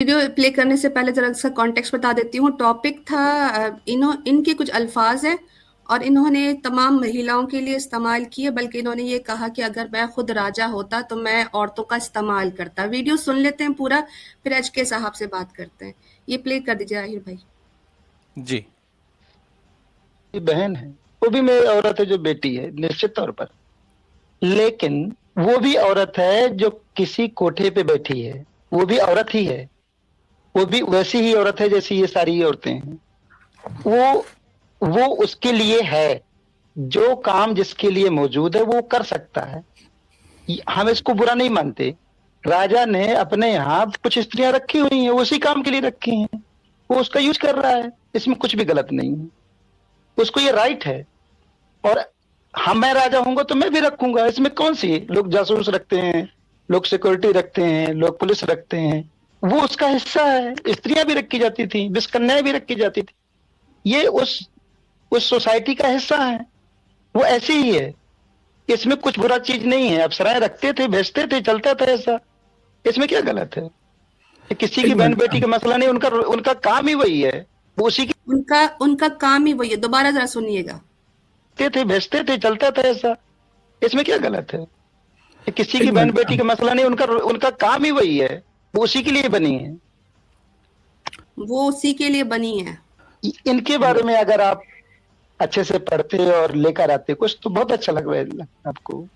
Video play करने से पहले जरा सा कॉन्टेक्स्ट बता देती हूँ। टॉपिक था इनके कुछ अल्फाज हैं और इन्होंने तमाम महिलाओं के लिए इस्तेमाल किए, बल्कि इन्होंने ये कहा कि अगर मैं खुद राजा होता तो मैं औरतों का इस्तेमाल करता। वीडियो सुन लेते हैं पूरा, फिर एच के साहब से बात करते हैं। ये प्ले कर दीजिए आहिर भाई। जी, बहन है, वो भी मेरी औरत है जो बेटी है निश्चित तौर पर, लेकिन वो भी औरत है जो किसी कोठे पे बैठी है, वो भी औरत ही है, वो भी वैसी ही औरत है जैसी ये सारी औरतें हैं। वो उसके लिए है, जो काम जिसके लिए मौजूद है वो कर सकता है। हम इसको बुरा नहीं मानते। राजा ने अपने यहाँ कुछ स्त्रियां रखी हुई हैं, उसी काम के लिए रखी हैं, वो उसका यूज कर रहा है, इसमें कुछ भी गलत नहीं है, उसको ये राइट है। और मैं राजा होऊंगा तो मैं भी रखूंगा, इसमें कौन सी, लोग जासूस रखते हैं, लोग सिक्योरिटी रखते हैं, लोग पुलिस रखते हैं, वो उसका हिस्सा है। स्त्रियां भी रखी जाती थी, विषकन्याएं भी रखी जाती थी, ये उस सोसाइटी का हिस्सा है, वो ऐसे ही है, इसमें कुछ बुरा चीज नहीं है। अप्सराएं रखते थे, भेजते थे, चलता था ऐसा, इसमें क्या गलत है? किसी की बहन बेटी का मसला नहीं, उनका काम ही वही है, वो उसी की उनका काम ही वही है। दोबारा जरा सुनिएगा। थे, भेजते थे, चलता था ऐसा, इसमें क्या गलत है? किसी की बहन बेटी का मसला नहीं, उनका काम ही वही है, वो उसी के लिए बनी है, वो उसी के लिए बनी है। इनके बारे में अगर आप अच्छे से पढ़ते और लेकर आते कुछ, तो बहुत अच्छा लगेगा आपको।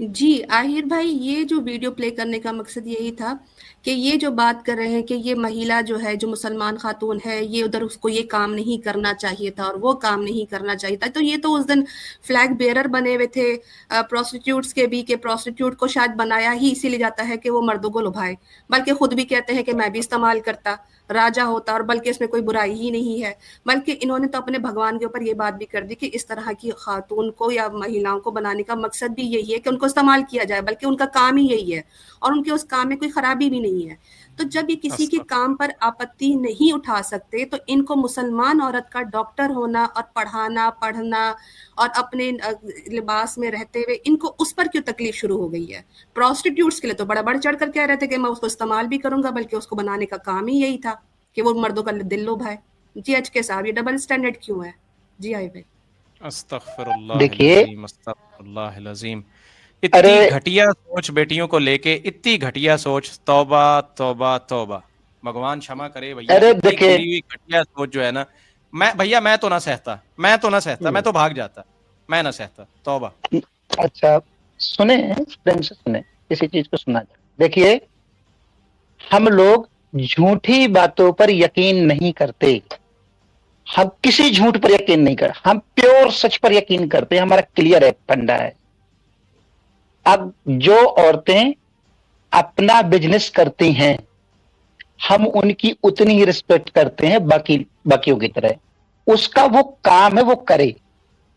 जी आहिर भाई, ये जो वीडियो प्ले करने का मकसद यही था कि ये जो बात कर रहे हैं कि ये महिला जो है, जो मुसलमान खातून है, ये उधर उसको ये काम नहीं करना चाहिए था और वो काम नहीं करना चाहिए था। तो ये तो उस दिन फ्लैग बेरर बने हुए थे प्रोस्टिट्यूट्स के भी, कि प्रोस्टिट्यूट को शायद बनाया ही इसीलिए जाता है कि वो मर्दों को लुभाए, बल्कि खुद भी कहते हैं कि मैं भी इस्तेमाल करता, राजा होता, और बल्कि इसमें कोई बुराई ही नहीं है। बल्कि इन्होंने तो अपने भगवान के ऊपर ये बात भी कर दी कि इस तरह की खातून को या महिलाओं को बनाने का मकसद भी यही है कि उनको इस्तेमाल किया जाए, बल्कि उनका काम ही यही है और उनके उस काम में कोई खराबी भी नहीं है। तो जब ये किसी के काम पर आपत्ति नहीं उठा सकते, तो इनको मुसलमान औरत का डॉक्टर होना और पढ़ना और अपने लिबास में रहते हुए इनको उस पर क्यों तकलीफ शुरू हो गई है? प्रोस्टिट्यूट्स के लिए तो बड़ा बढ़ चढ़ कर कह रहे थे कि मैं उसको इस्तेमाल भी करूंगा, बल्कि उसको बनाने का काम ही यही था कि वो मर्दों का दिल लुभाए। जी एच के साहब, ये डबल स्टैंडर्ड क्यों है? जी आई भाई। देखिए, अस्तगफिरुल्लाह, इतनी घटिया सोच बेटियों को लेके, इतनी घटिया सोच, तौबा तौबा तौबा, भगवान क्षमा करे भैया। इतनी घटिया सोच जो है ना, मैं तो ना सहता, मैं तो भाग जाता, मैं ना सहता, तौबा। अच्छा सुने, प्रेम से सुने, किसी चीज को सुना जाए। देखिए, हम लोग झूठी बातों पर यकीन नहीं करते, हम किसी झूठ पर यकीन नहीं करते, हम प्योर सच पर यकीन करते हैं, हमारा क्लियर है, फंडा है। अब जो औरतें अपना बिजनेस करती हैं, हम उनकी उतनी ही रिस्पेक्ट करते हैं बाकियों की तरह, उसका वो काम है, वो करे।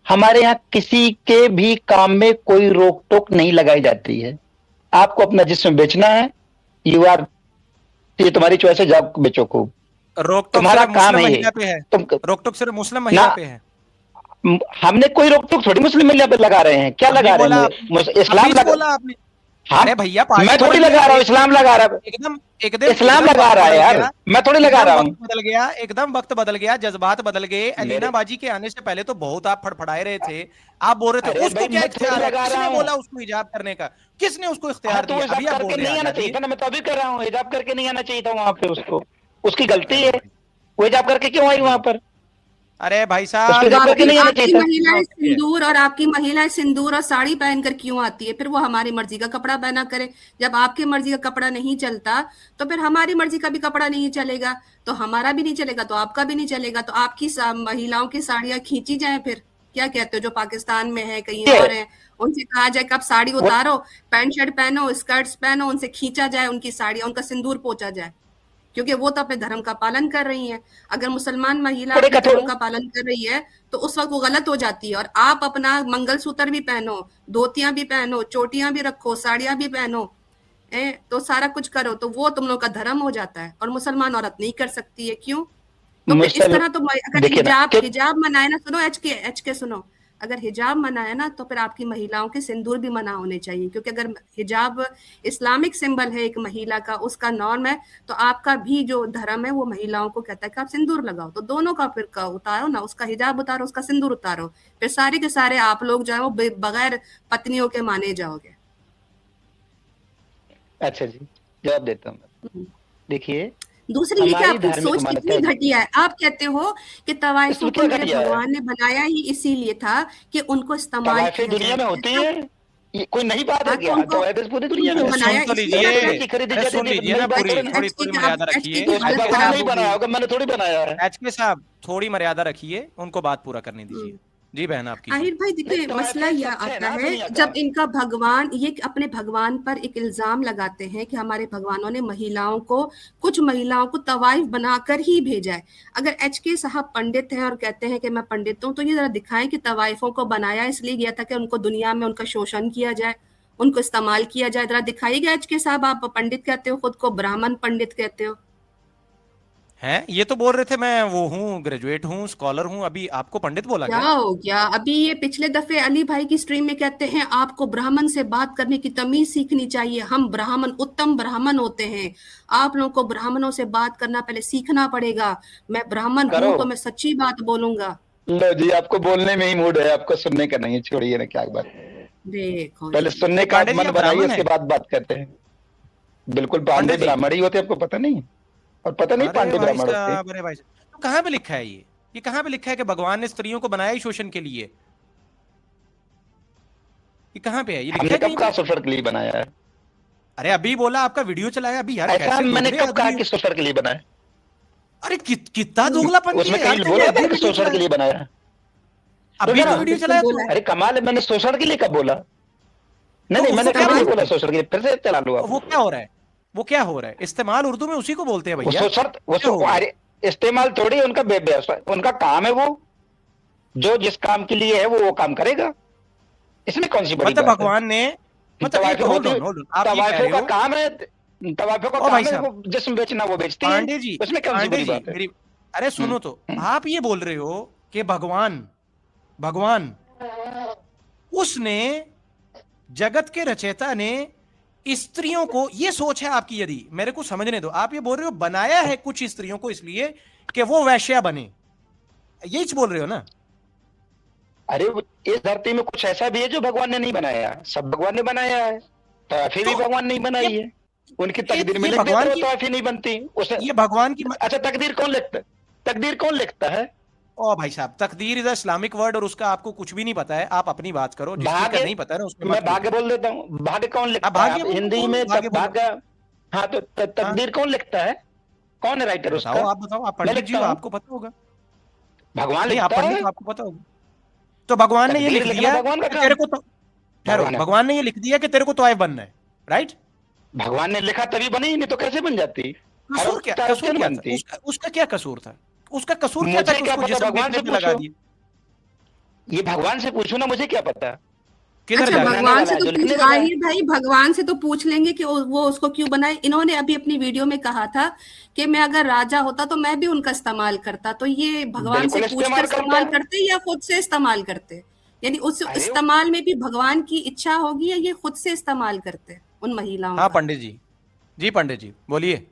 हमारे यहाँ किसी के भी काम में कोई रोक टोक नहीं लगाई जाती है। आपको अपना जिस्म बेचना है, ये तुम्हारी चॉइस है, जाओ बेचो खूब, तुम्हारा काम है ये। रोक टोक सिर्फ मुस्लिम महिला पे है। हमने कोई रोक टोक थोड़ी मुस्लिम महिला पे लगा रहे हैं, क्या लगा रहे हैं? इस्लाम बोला आपने। अरे भैया, मैं थोड़ी लगा रहा हूँ, इस्लाम लगा रहा है, एकदम इस्लाम लगा रहा है यार, मैं थोड़ी लगा रहा हूँ। बदल गया, एकदम वक्त बदल गया, जज्बात बदल गए। अलीना बाजी के आने से पहले तो बहुत आप फड़फड़ाए रहे थे, आप बोल रहे थे उसको क्या इख्तियार है, किसने बोला उसको हिजाब करने का, किसने उसको इख्तियार दिया? अभी आप बोल रहे हैं नहीं आना चाहिए था ना, मैं तो अभी कर रहा हूँ, हिजाब करके नहीं आना चाहिए था वहां पे उसको, उसकी गलती है, वो हिजाब करके क्यों आई वहां पर? अरे भाई साहब, आपकी महिलाएं सिंदूर और आपकी महिलाएं सिंदूर और साड़ी पहनकर क्यों आती है? फिर वो हमारी मर्जी का कपड़ा पहना करे। जब आपकी मर्जी का कपड़ा नहीं चलता, तो फिर हमारी मर्जी का भी कपड़ा नहीं चलेगा, तो हमारा भी नहीं चलेगा, तो आपका भी नहीं चलेगा। तो आपकी महिलाओं की साड़ियां खींची जाए, फिर क्या कहते हो? जो पाकिस्तान में है, कहीं और है, उनसे कहा जाए कि आप साड़ी उतारो, पैंट शर्ट पहनो, स्कर्ट्स पहनो, उनसे खींचा जाए उनकी साड़ियां, उनका सिंदूर पोंछा जाए, क्योंकि वो तो अपने धर्म का पालन कर रही हैं। अगर मुसलमान महिला अपने धर्म का पालन कर रही है, तो उस वक्त वो गलत हो जाती है। और आप अपना मंगलसूत्र भी पहनो, धोतियां भी पहनो, चोटियां भी रखो, साड़ियां भी पहनो, तो सारा कुछ करो, तो वो तुम लोग का धर्म हो जाता है और मुसलमान औरत नहीं कर सकती है। क्यों? तो फिर इस तरह तो अगर हिजाब मनाए ना, सुनो एच के सुनो, अगर हिजाब मना है ना, तो फिर आपकी महिलाओं के सिंदूर भी मना होने चाहिए, क्योंकि अगर हिजाब इस्लामिक सिंबल है एक महिला का, उसका नॉर्म है, तो आपका भी जो धर्म है वो महिलाओं को कहता है कि आप सिंदूर लगाओ। तो दोनों का फिर उतारो ना, उसका हिजाब उतारो, उसका सिंदूर उतारो, फिर सारे के सारे आप लोग जो है वो बगैर पत्नियों के माने जाओगे। अच्छा जी, जवाब देता हूँ। देखिए, दूसरी ये क्या आपकी सोच कितनी घटिया है। आप कहते हो कि तवाइफों को मेरे भगवान ने बनाया ही इसीलिए था कि उनको इस्तेमाल किया दुनिया में होती है, ये कोई नई बात है क्या? पूरी दुनिया में बनाया सुन लीजिए ना, थोड़ी मर्यादा रखिए। नहीं बनाया होगा, मैंने थोड़ी बनाया है। एचके साहब थोड़ी मर्यादा रखिए, उनको बात पूरा करने दीजिए। जी बहन आपकी। आहिर भाई देखिए, मसला यह आता है जब इनका भगवान ये अपने भगवान पर एक इल्जाम लगाते हैं कि हमारे भगवानों ने महिलाओं को, कुछ महिलाओं को तवाइफ बनाकर ही भेजा है। अगर एचके साहब पंडित हैं और कहते हैं कि मैं पंडित हूँ, तो ये जरा दिखाएं कि तवाइफों को बनाया इसलिए गया था कि उनको दुनिया में उनका शोषण किया जाए, उनको इस्तेमाल किया जाए। जरा दिखाइएगा एचके साहब, आप पंडित कहते हो खुद को, ब्राह्मण पंडित कहते हो हैं? ये तो बोल रहे थे मैं वो हूँ, ग्रेजुएट हूँ, स्कॉलर हूँ, अभी आपको पंडित बोला क्या हो गया? अभी ये पिछले दफे अली भाई की स्ट्रीम में कहते हैं आपको ब्राह्मण से बात करने की तमीज सीखनी चाहिए, हम ब्राह्मण उत्तम ब्राह्मण होते हैं, आप लोगों को ब्राह्मणों से बात करना पहले सीखना पड़ेगा। मैं ब्राह्मण हूँ तो मैं सच्ची बात बोलूंगा। लो जी, आपको बोलने में ही मूड है, आपको सुनने का नहीं है, छोड़िए ना, क्या बात। देखो पहले सुनने का मन बनाइए, उसके बाद बात करते हैं। बिल्कुल, पांडे ब्राह्मण ही होते, आपको पता नहीं? और पता नहीं पांडे ब्राह्मण होते? अरे भाई, तो कहाँ पे लिखा है ये कहाँ पे लिखा है कि भगवान ने स्त्रियों को बनाया ही शोषण के लिए? ये कहाँ पे है? ये हमने कब कहा शोषण के लिए बनाया है? अरे अभी बोला, आपका वीडियो चलाया अभी यार। ऐसा मैंने कब कहा कि शोषण के लिए बनाया? अरे कितना दोगलापन उसमें कहीं बोला था कि शोषण के लिए बनाया? अभी तो वीडियो चलाया तो। अरे कमाल है, मैंने शोषण के लिए कब बोला? नहीं, मैंने कब नहीं बोला शोषण के लिए, फिर से चला लो। वो क्या हो रहा है? वो क्या हो रहा है? इस्तेमाल उर्दू में उसी को बोलते हैं भैया। अरे इस्तेमाल थोड़ी, उनका व्यवसाय, उनका काम है, वो जो जिस काम के लिए है वो काम करेगा, इसमें कौन सी बड़ी बात है? भगवान ने तवाइफों का काम है, तवाइफों का काम है वो जिस्म बेचना, वो बेचती है। पांडे जी, उसमें कौन सी बड़ी बात है? अरे सुनो तो, आप ये बोल रहे हो कि भगवान उसने, जगत के रचयिता ने स्त्रियों को, ये सोच है आपकी, यदि मेरे को समझने दो, आप ये बोल रहे हो बनाया है कुछ स्त्रियों को इसलिए कि वो वैश्या बने, यही बोल रहे हो ना? अरे इस धरती में कुछ ऐसा भी है जो भगवान ने नहीं बनाया, सब भगवान ने बनाया है, तो फिर भी भगवान नहीं बनाई है। उनकी तकदीर में भगवान की तो नहीं बनती उसे। ये भगवान की अच्छा, तकदीर कौन लिखता है? ओ भाई साहब, तकदीर इज इस्लामिक वर्ड और उसका आपको कुछ भी नहीं पता है, आप अपनी बात करो। जिसका नहीं पता है ना उसमें मैं भाग्य बोल देता हूँ। भाग्य कौन लिखता है हिंदी में? भाग्य, हाँ, तो तकदीर कौन लिखता है? कौन है राइटर उसका? आप बताओ, आप पंडित जी हो, आपको पता होगा। भगवान लिखता है, आपको पता होगा। तो भगवान ने ये लिख दिया तेरे को, तो ठहरो, भगवान ने ये लिख दिया कि तेरे को तवाइफ बनना है, राइट? भगवान ने लिखा तभी बनी, नहीं तो कैसे बन जाती? कसूर क्या बनती? उसका क्या कसूर था? उसका कसूर क्या था कि उसको जिस्म बेचने पे लगा दिया? ये भगवान से पूछो ना, मुझे क्या पता। अच्छा, भगवान से तो पूछ, आहिर भाई भगवान से तो पूछ लेंगे कि वो उसको क्यों बनाए। इन्होंने अभी अपनी वीडियो में कहा था कि मैं अगर राजा होता तो मैं भी उनका इस्तेमाल करता। तो ये भगवान से पूछकर इस्तेमाल करते या खुद से इस्तेमाल करते? यानी उस इस्तेमाल में भी भगवान की इच्छा होगी या ये खुद से इस्तेमाल करते उन महिलाओं? हाँ पंडित जी, जी पंडित जी बोलिए।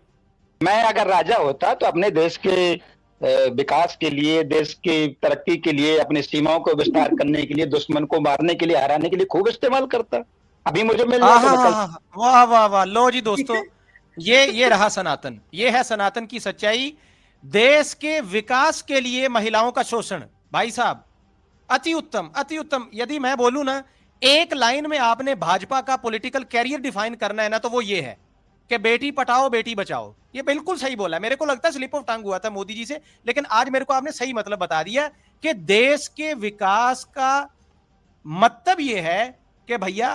मैं अगर राजा होता तो अपने देश के विकास के लिए, देश की तरक्की के लिए, अपनी सीमाओं को विस्तार करने के लिए, दुश्मन को मारने के लिए, हराने के लिए खूब इस्तेमाल करता। अभी मुझे मिल रहा है। वाह वाह वाह, लो जी दोस्तों, ये रहा सनातन, ये है सनातन की सच्चाई। देश के विकास के लिए महिलाओं का शोषण, भाई साहब अति उत्तम, अति उत्तम। यदि मैं बोलूं ना, एक लाइन में आपने भाजपा का पॉलिटिकल कैरियर डिफाइन करना है ना, तो वो ये है कि बेटी पढ़ाओ बेटी बचाओ। ये बिल्कुल सही बोला। मेरे को लगता है स्लिप ऑफ टंग हुआ था मोदी जी से, लेकिन आज मेरे को आपने सही मतलब बता दिया कि देश के विकास का मतलब ये है कि भैया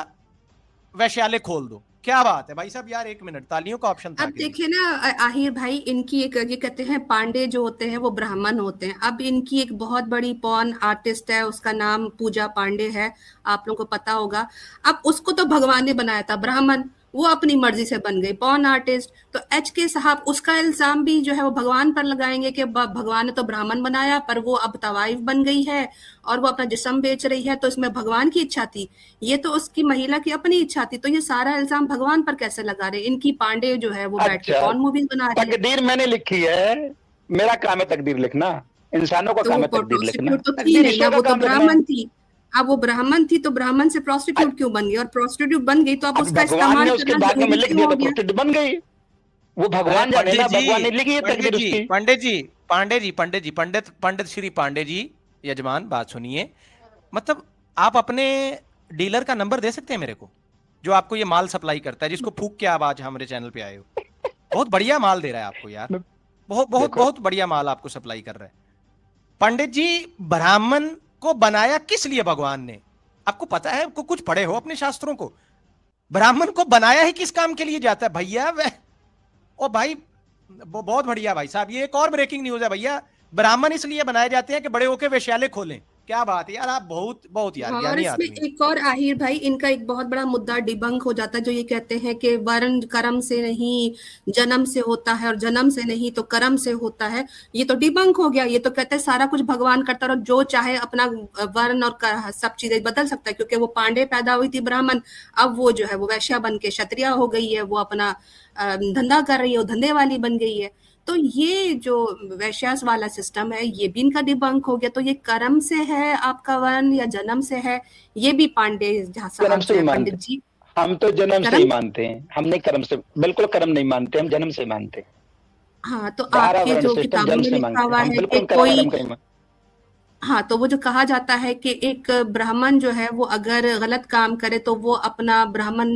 वैश्यालय खोल दो। क्या बात है भाई साहब, यार एक मिनट, तालियों का ऑप्शन था। अब देखिए ना आहिर भाई, इनकी एक, ये कहते हैं पांडे जो होते हैं वो ब्राह्मण होते हैं। अब इनकी एक बहुत बड़ी पॉर्न आर्टिस्ट है, उसका नाम पूजा पांडे है, आप लोगों को पता होगा। अब उसको तो भगवान ने बनाया था ब्राह्मण, वो अपनी मर्जी से बन गई पॉर्न आर्टिस्ट। तो एचके साहब उसका इल्जाम भी जो है वो भगवान पर लगाएंगे कि भगवान ने तो ब्राह्मण बनाया पर वो अब तवाइफ बन गई है और वो अपना जिस्म बेच रही है, तो इसमें भगवान की इच्छा थी, ये तो उसकी महिला की अपनी इच्छा थी। तो ये सारा इल्जाम भगवान पर कैसे लगा रहे? इनकी पांडे जो है वो बैठ के अच्छा, पॉर्न मूवीज बना रही है। तकदीर मैंने लिखी है, मेरा काम है तकदीर लिखना, इंसानों का तो काम वो है तकदीर लिखना, प्रोस्टिट्यूट तो थी तकदीर नहीं ना, ईश्वर का वो तो काम लिखना है। ब्राह्मण थी। अब वो ब्राह्मण थी तो ब्राह्मण से प्रोस्टिट्यूट क्यों बन गई? और प्रोस्टिट्यूट बन गई तो अब अब उसका भगवान ने इस्तेमाल उसके करना भाग्य में जरूरी लिख क्यों दिया हो तो गया? प्रोस्टिट्यूट बन गई। वो अरे भगवान जाने ना, भगवान ने लिखी है तकदीर उसकी। पंडित पंडित श्री पांडे जी, यजमान बात सुनिए। मतलब आप अपने डीलर का नंबर दे सकते हैं मेरे को, जो आपको ये माल सप्लाई करता है, जिसको फूक के आप आज हमारे चैनल पे आए हो? बहुत बढ़िया माल दे रहा है आपको यार, बहुत बहुत देखो, बहुत बढ़िया माल आपको सप्लाई कर रहा है। पंडित जी, ब्राह्मण को बनाया किस लिए भगवान ने? आपको पता है? आपको कुछ पढ़े हो अपने शास्त्रों को? ब्राह्मण को बनाया ही किस काम के लिए जाता है भैया? वह ओ भाई, बहुत बढ़िया भाई साहब, ये एक और ब्रेकिंग न्यूज है भैया। ब्राह्मण इसलिए बनाए जाते हैं कि बड़े होकर वेश्यालय खोलें। क्या बात है यार, आप बहुत बहुत यार हाँ, और ज्ञानी इसमें आदमी हैं। एक और आहिर भाई, इनका एक बहुत बड़ा मुद्दा डिबंक हो जाता है, जो ये कहते हैं कि वर्ण कर्म से नहीं जन्म से होता है और जन्म से नहीं तो कर्म से होता है। ये तो डिबंक हो गया। ये तो कहते हैं सारा कुछ भगवान करता है और जो चाहे अपना वर्ण और सब चीजें बदल सकता है, क्योंकि वो पांडे पैदा हुई थी ब्राह्मण, अब वो जो है वो वैश्या बन के क्षत्रिय हो गई है, वो अपना धंधा कर रही है, वो धंधे वाली बन गई है। तो ये जो वैश्यास वाला सिस्टम है ये भी इनका डिबंक हो गया। तो ये कर्म से है आपका वर्ण या जन्म से है? ये भी पांडे जन्म साहब से जो ही है मानते, पंडित जी, हम तो जन्म से ही कर्म। मानते हैं, हम नहीं कर्म से, बिल्कुल कर्म नहीं मानते, हम जन्म से मानते हैं। हाँ, तो धारा आपके वर्ण जो सिस्टम किताबों जन्म में से लिखा मानते हुआ हैं, हम है कि बिल्कुल कर्म कोई, वर्म कहीं हाँ, तो वो जो कहा जाता है कि एक ब्राह्मण जो है वो अगर गलत काम करे तो वो अपना ब्राह्मण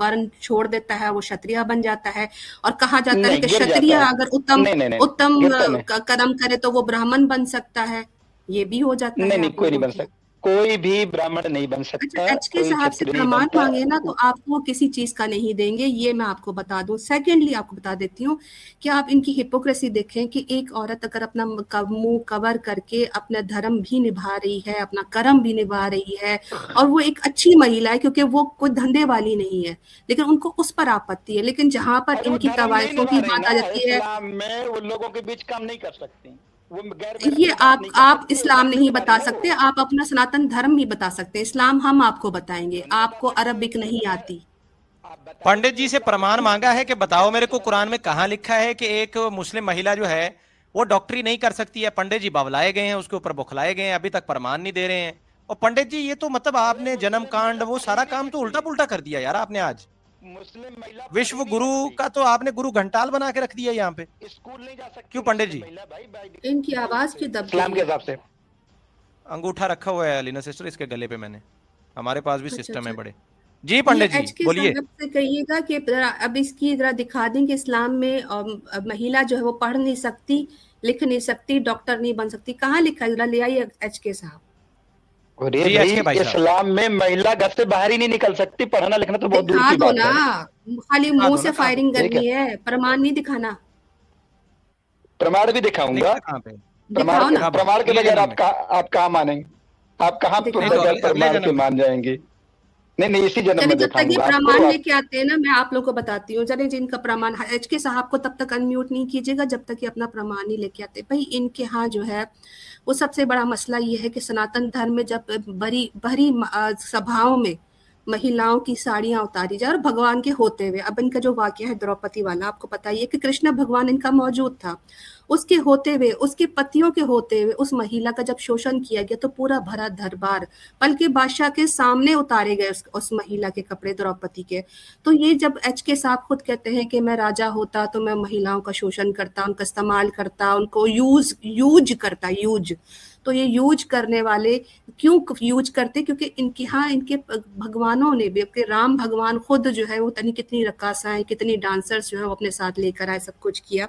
वर्ण छोड़ देता है, वो क्षत्रिय बन जाता है। और कहा जाता है नहीं, कि गिर क्षत्रिय जाता है। अगर उत्तम नहीं नहीं नहीं, उत्तम गिरता नहीं। कर्म करे तो वो ब्राह्मण बन सकता है। ये भी हो जाता नहीं है नहीं, आप कोई नहीं लोगों बन की। सकता, कोई भी ब्राह्मण नहीं बन सकता, अच्छा, एचके कोई साहब से क्षत्रिय नहीं प्रमाण बनता। मांगे ना तो आपको किसी चीज का नहीं देंगे, ये मैं आपको बता दूं। सेकेंडली आपको बता देती हूँ कि आप इनकी हिपोक्रेसी देखें कि एक औरत अगर अपना मुंह कवर करके अपना धर्म भी निभा रही है, अपना कर्म भी निभा रही है, और वो एक अच्छी महिला है क्योंकि वो कोई धंधे वाली नहीं है, लेकिन उनको उस पर आपत्ति है। लेकिन जहां पर अरे वो इनकी धर्म नहीं तवायफों निभा की रही बात ना, आ जाती है, इस्लाम में वो लोगों के बीच काम नहीं कर सकती, वो गैर महरम ये की बात नहीं कर आप सकती, वो इस्लाम धर्म नहीं नहीं निभा बता रही ना सकते, वो। आप अपना सनातन धर्म ही बता सकते हैं। इस्लाम हम आपको बताएंगे, क्यों नहीं बता आपको सकते? अरबिक कोई नहीं बताए, आती। आप बताइए पंडित कोई जी से इस्लाम प्रमाण धर्म। मांगा है कि बताओ मेरे को कुरान में कहां लिखा है कि एक मुस्लिम महिला जो है वो डॉक्टरी नहीं कर सकती है? पंडित जी बवलाए गए हैं, उसके ऊपर बुखलाए गए हैं, अभी तक प्रमाण नहीं दे रहे हैं। और पंडित जी, ये तो मतलब अरे आपने जन्म मुस्लिम कांड महिला वो पढ़ ही सारा नहीं काम तो उल्टा सकती, पुल्टा कर दिया यार आपने आज। मुस्लिम महिला पढ़ विश्व ही नहीं गुरु सकती, का तो आपने गुरु घंटाल बना के रख दिया यहाँ पे। स्कूल नहीं जा सकती क्यों पंडित मुस्लिम जी? महिला भाई, इनकी बाय आवाज से क्यों दब इस्लाम गई के है? हिसाब से। अंगूठा रखा हुआ है लीना सिस्टर इसके गले पे मैंने, हमारे पास भी अच्छा सिस्टम है अच्छा। बड़े। जी ये पंडित जी एच के बोलिए। साहब से कहिएगा कि अब इसकी जरा दिखा दें कि इस्लाम में महिला जो है वो पढ़ नहीं सकती, लिख नहीं सकती, डॉक्टर नहीं बन सकती। कहाँ लिखा है? जरा ले आइए एच के साहब। अरे जी भाई, एच के भाई साहब, इस्लाम में महिला घर से बाहर ही नहीं निकल सकती, पढ़ना लिखना तो बहुत दूर दिखा की दो बात ना, है। खाली दिखा मुंह दो से ना कहाँ पे? फायरिंग ठीक है, करनी है, प्रमाण नहीं दिखाना। प्रमाण भी दिखाऊंगा। लिखा कहाँ पे? प्रमाण दिखाओ के ना, कब? प्रमाण के अगले बगैर जन्म में? आप कहाँ मानेंगे? आप कहाँ नहीं तो दिखाओ। बगैर अगले प्रमाण के जन्म में। मान जाएंगे? नहीं नहीं, इसी जन्म चलिए, में जब तक ये दिखाऊंगा प्रमाण आपको। आप लेके आते हैं ना, मैं आप लोग को बताती हूँ। चलिए, जिनका प्रमाण, एच के साहब को तब तक अनम्यूट नहीं कीजिएगा जब तक ये अपना प्रमाण नहीं लेके आते। भाई इनके यहाँ जो है वो सबसे बड़ा मसला ये है कि सनातन धर्म में जब बड़ी बड़ी सभाओं में महिलाओं की साड़ियां उतारी जाए और भगवान के होते हुए, अब इनका जो वाक्य है द्रौपदी वाला, आपको पता ही है कि कृष्ण भगवान इनका मौजूद था, उसके होते हुए, उसके पतियों के होते हुए उस महिला का जब शोषण किया गया तो पूरा भरा दरबार, बल्कि बादशाह के सामने उतारे गए उस महिला के कपड़े, द्रौपदी के। तो ये जब एच के साहब खुद कहते हैं कि मैं राजा होता तो मैं महिलाओं का शोषण करता, उनका इस्तेमाल करता, उनको यूज करता, यूज, तो ये यूज करने वाले क्यों यूज करते? क्योंकि इनके यहाँ इनके भगवानों ने भी, राम भगवान खुद जो है वो तनी कितनी रक्कासाएं, कितनी डांसर्स जो है वो अपने साथ लेकर आए, सब कुछ किया।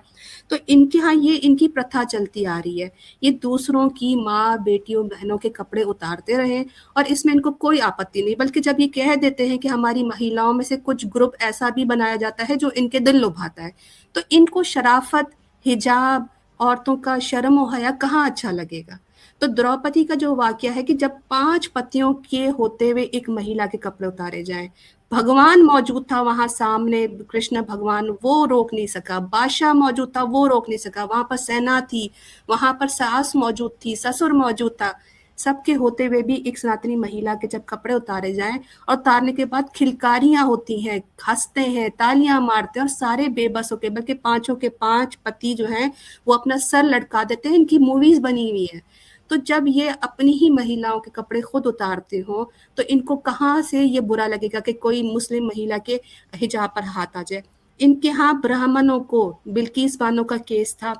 तो इनके यहाँ ये इनकी प्रथा चलती आ रही है, ये दूसरों की माँ बेटियों बहनों के कपड़े उतारते रहे और इसमें इनको कोई आपत्ति नहीं। बल्कि जब ये कह देते हैं कि हमारी महिलाओं में से कुछ ग्रुप ऐसा भी बनाया जाता है जो इनके दिल लुभाता है, तो इनको शराफत, हिजाब, औरतों का शर्म और हया कहाँ अच्छा लगेगा? तो द्रौपदी का जो वाकया है कि जब 5 पतियों के होते हुए एक महिला के कपड़े उतारे जाएं, भगवान मौजूद था वहां सामने, कृष्ण भगवान, वो रोक नहीं सका, बादशाह मौजूद था, वो रोक नहीं सका, वहां पर सेना थी, वहां पर सास मौजूद थी, ससुर मौजूद था, सबके होते हुए भी एक सनातनी महिला के जब कपड़े उतारे जाएं और उतारने के बाद खिलकारियां होती हैं, हंसते हैं, तालियां मारते हैं और सारे बेबस होके, बल्कि 5 के 5 पति जो हैं वो अपना सर लटका देते हैं। इनकी मूवीज बनी हुई है। तो जब ये अपनी ही महिलाओं के कपड़े खुद उतारते हो तो इनको कहाँ से ये बुरा लगेगा कि कोई मुस्लिम महिला के हिजाब पर हाथ आ जाए। इनके यहाँ ब्राह्मणों को, बिल्किस बानो का केस था,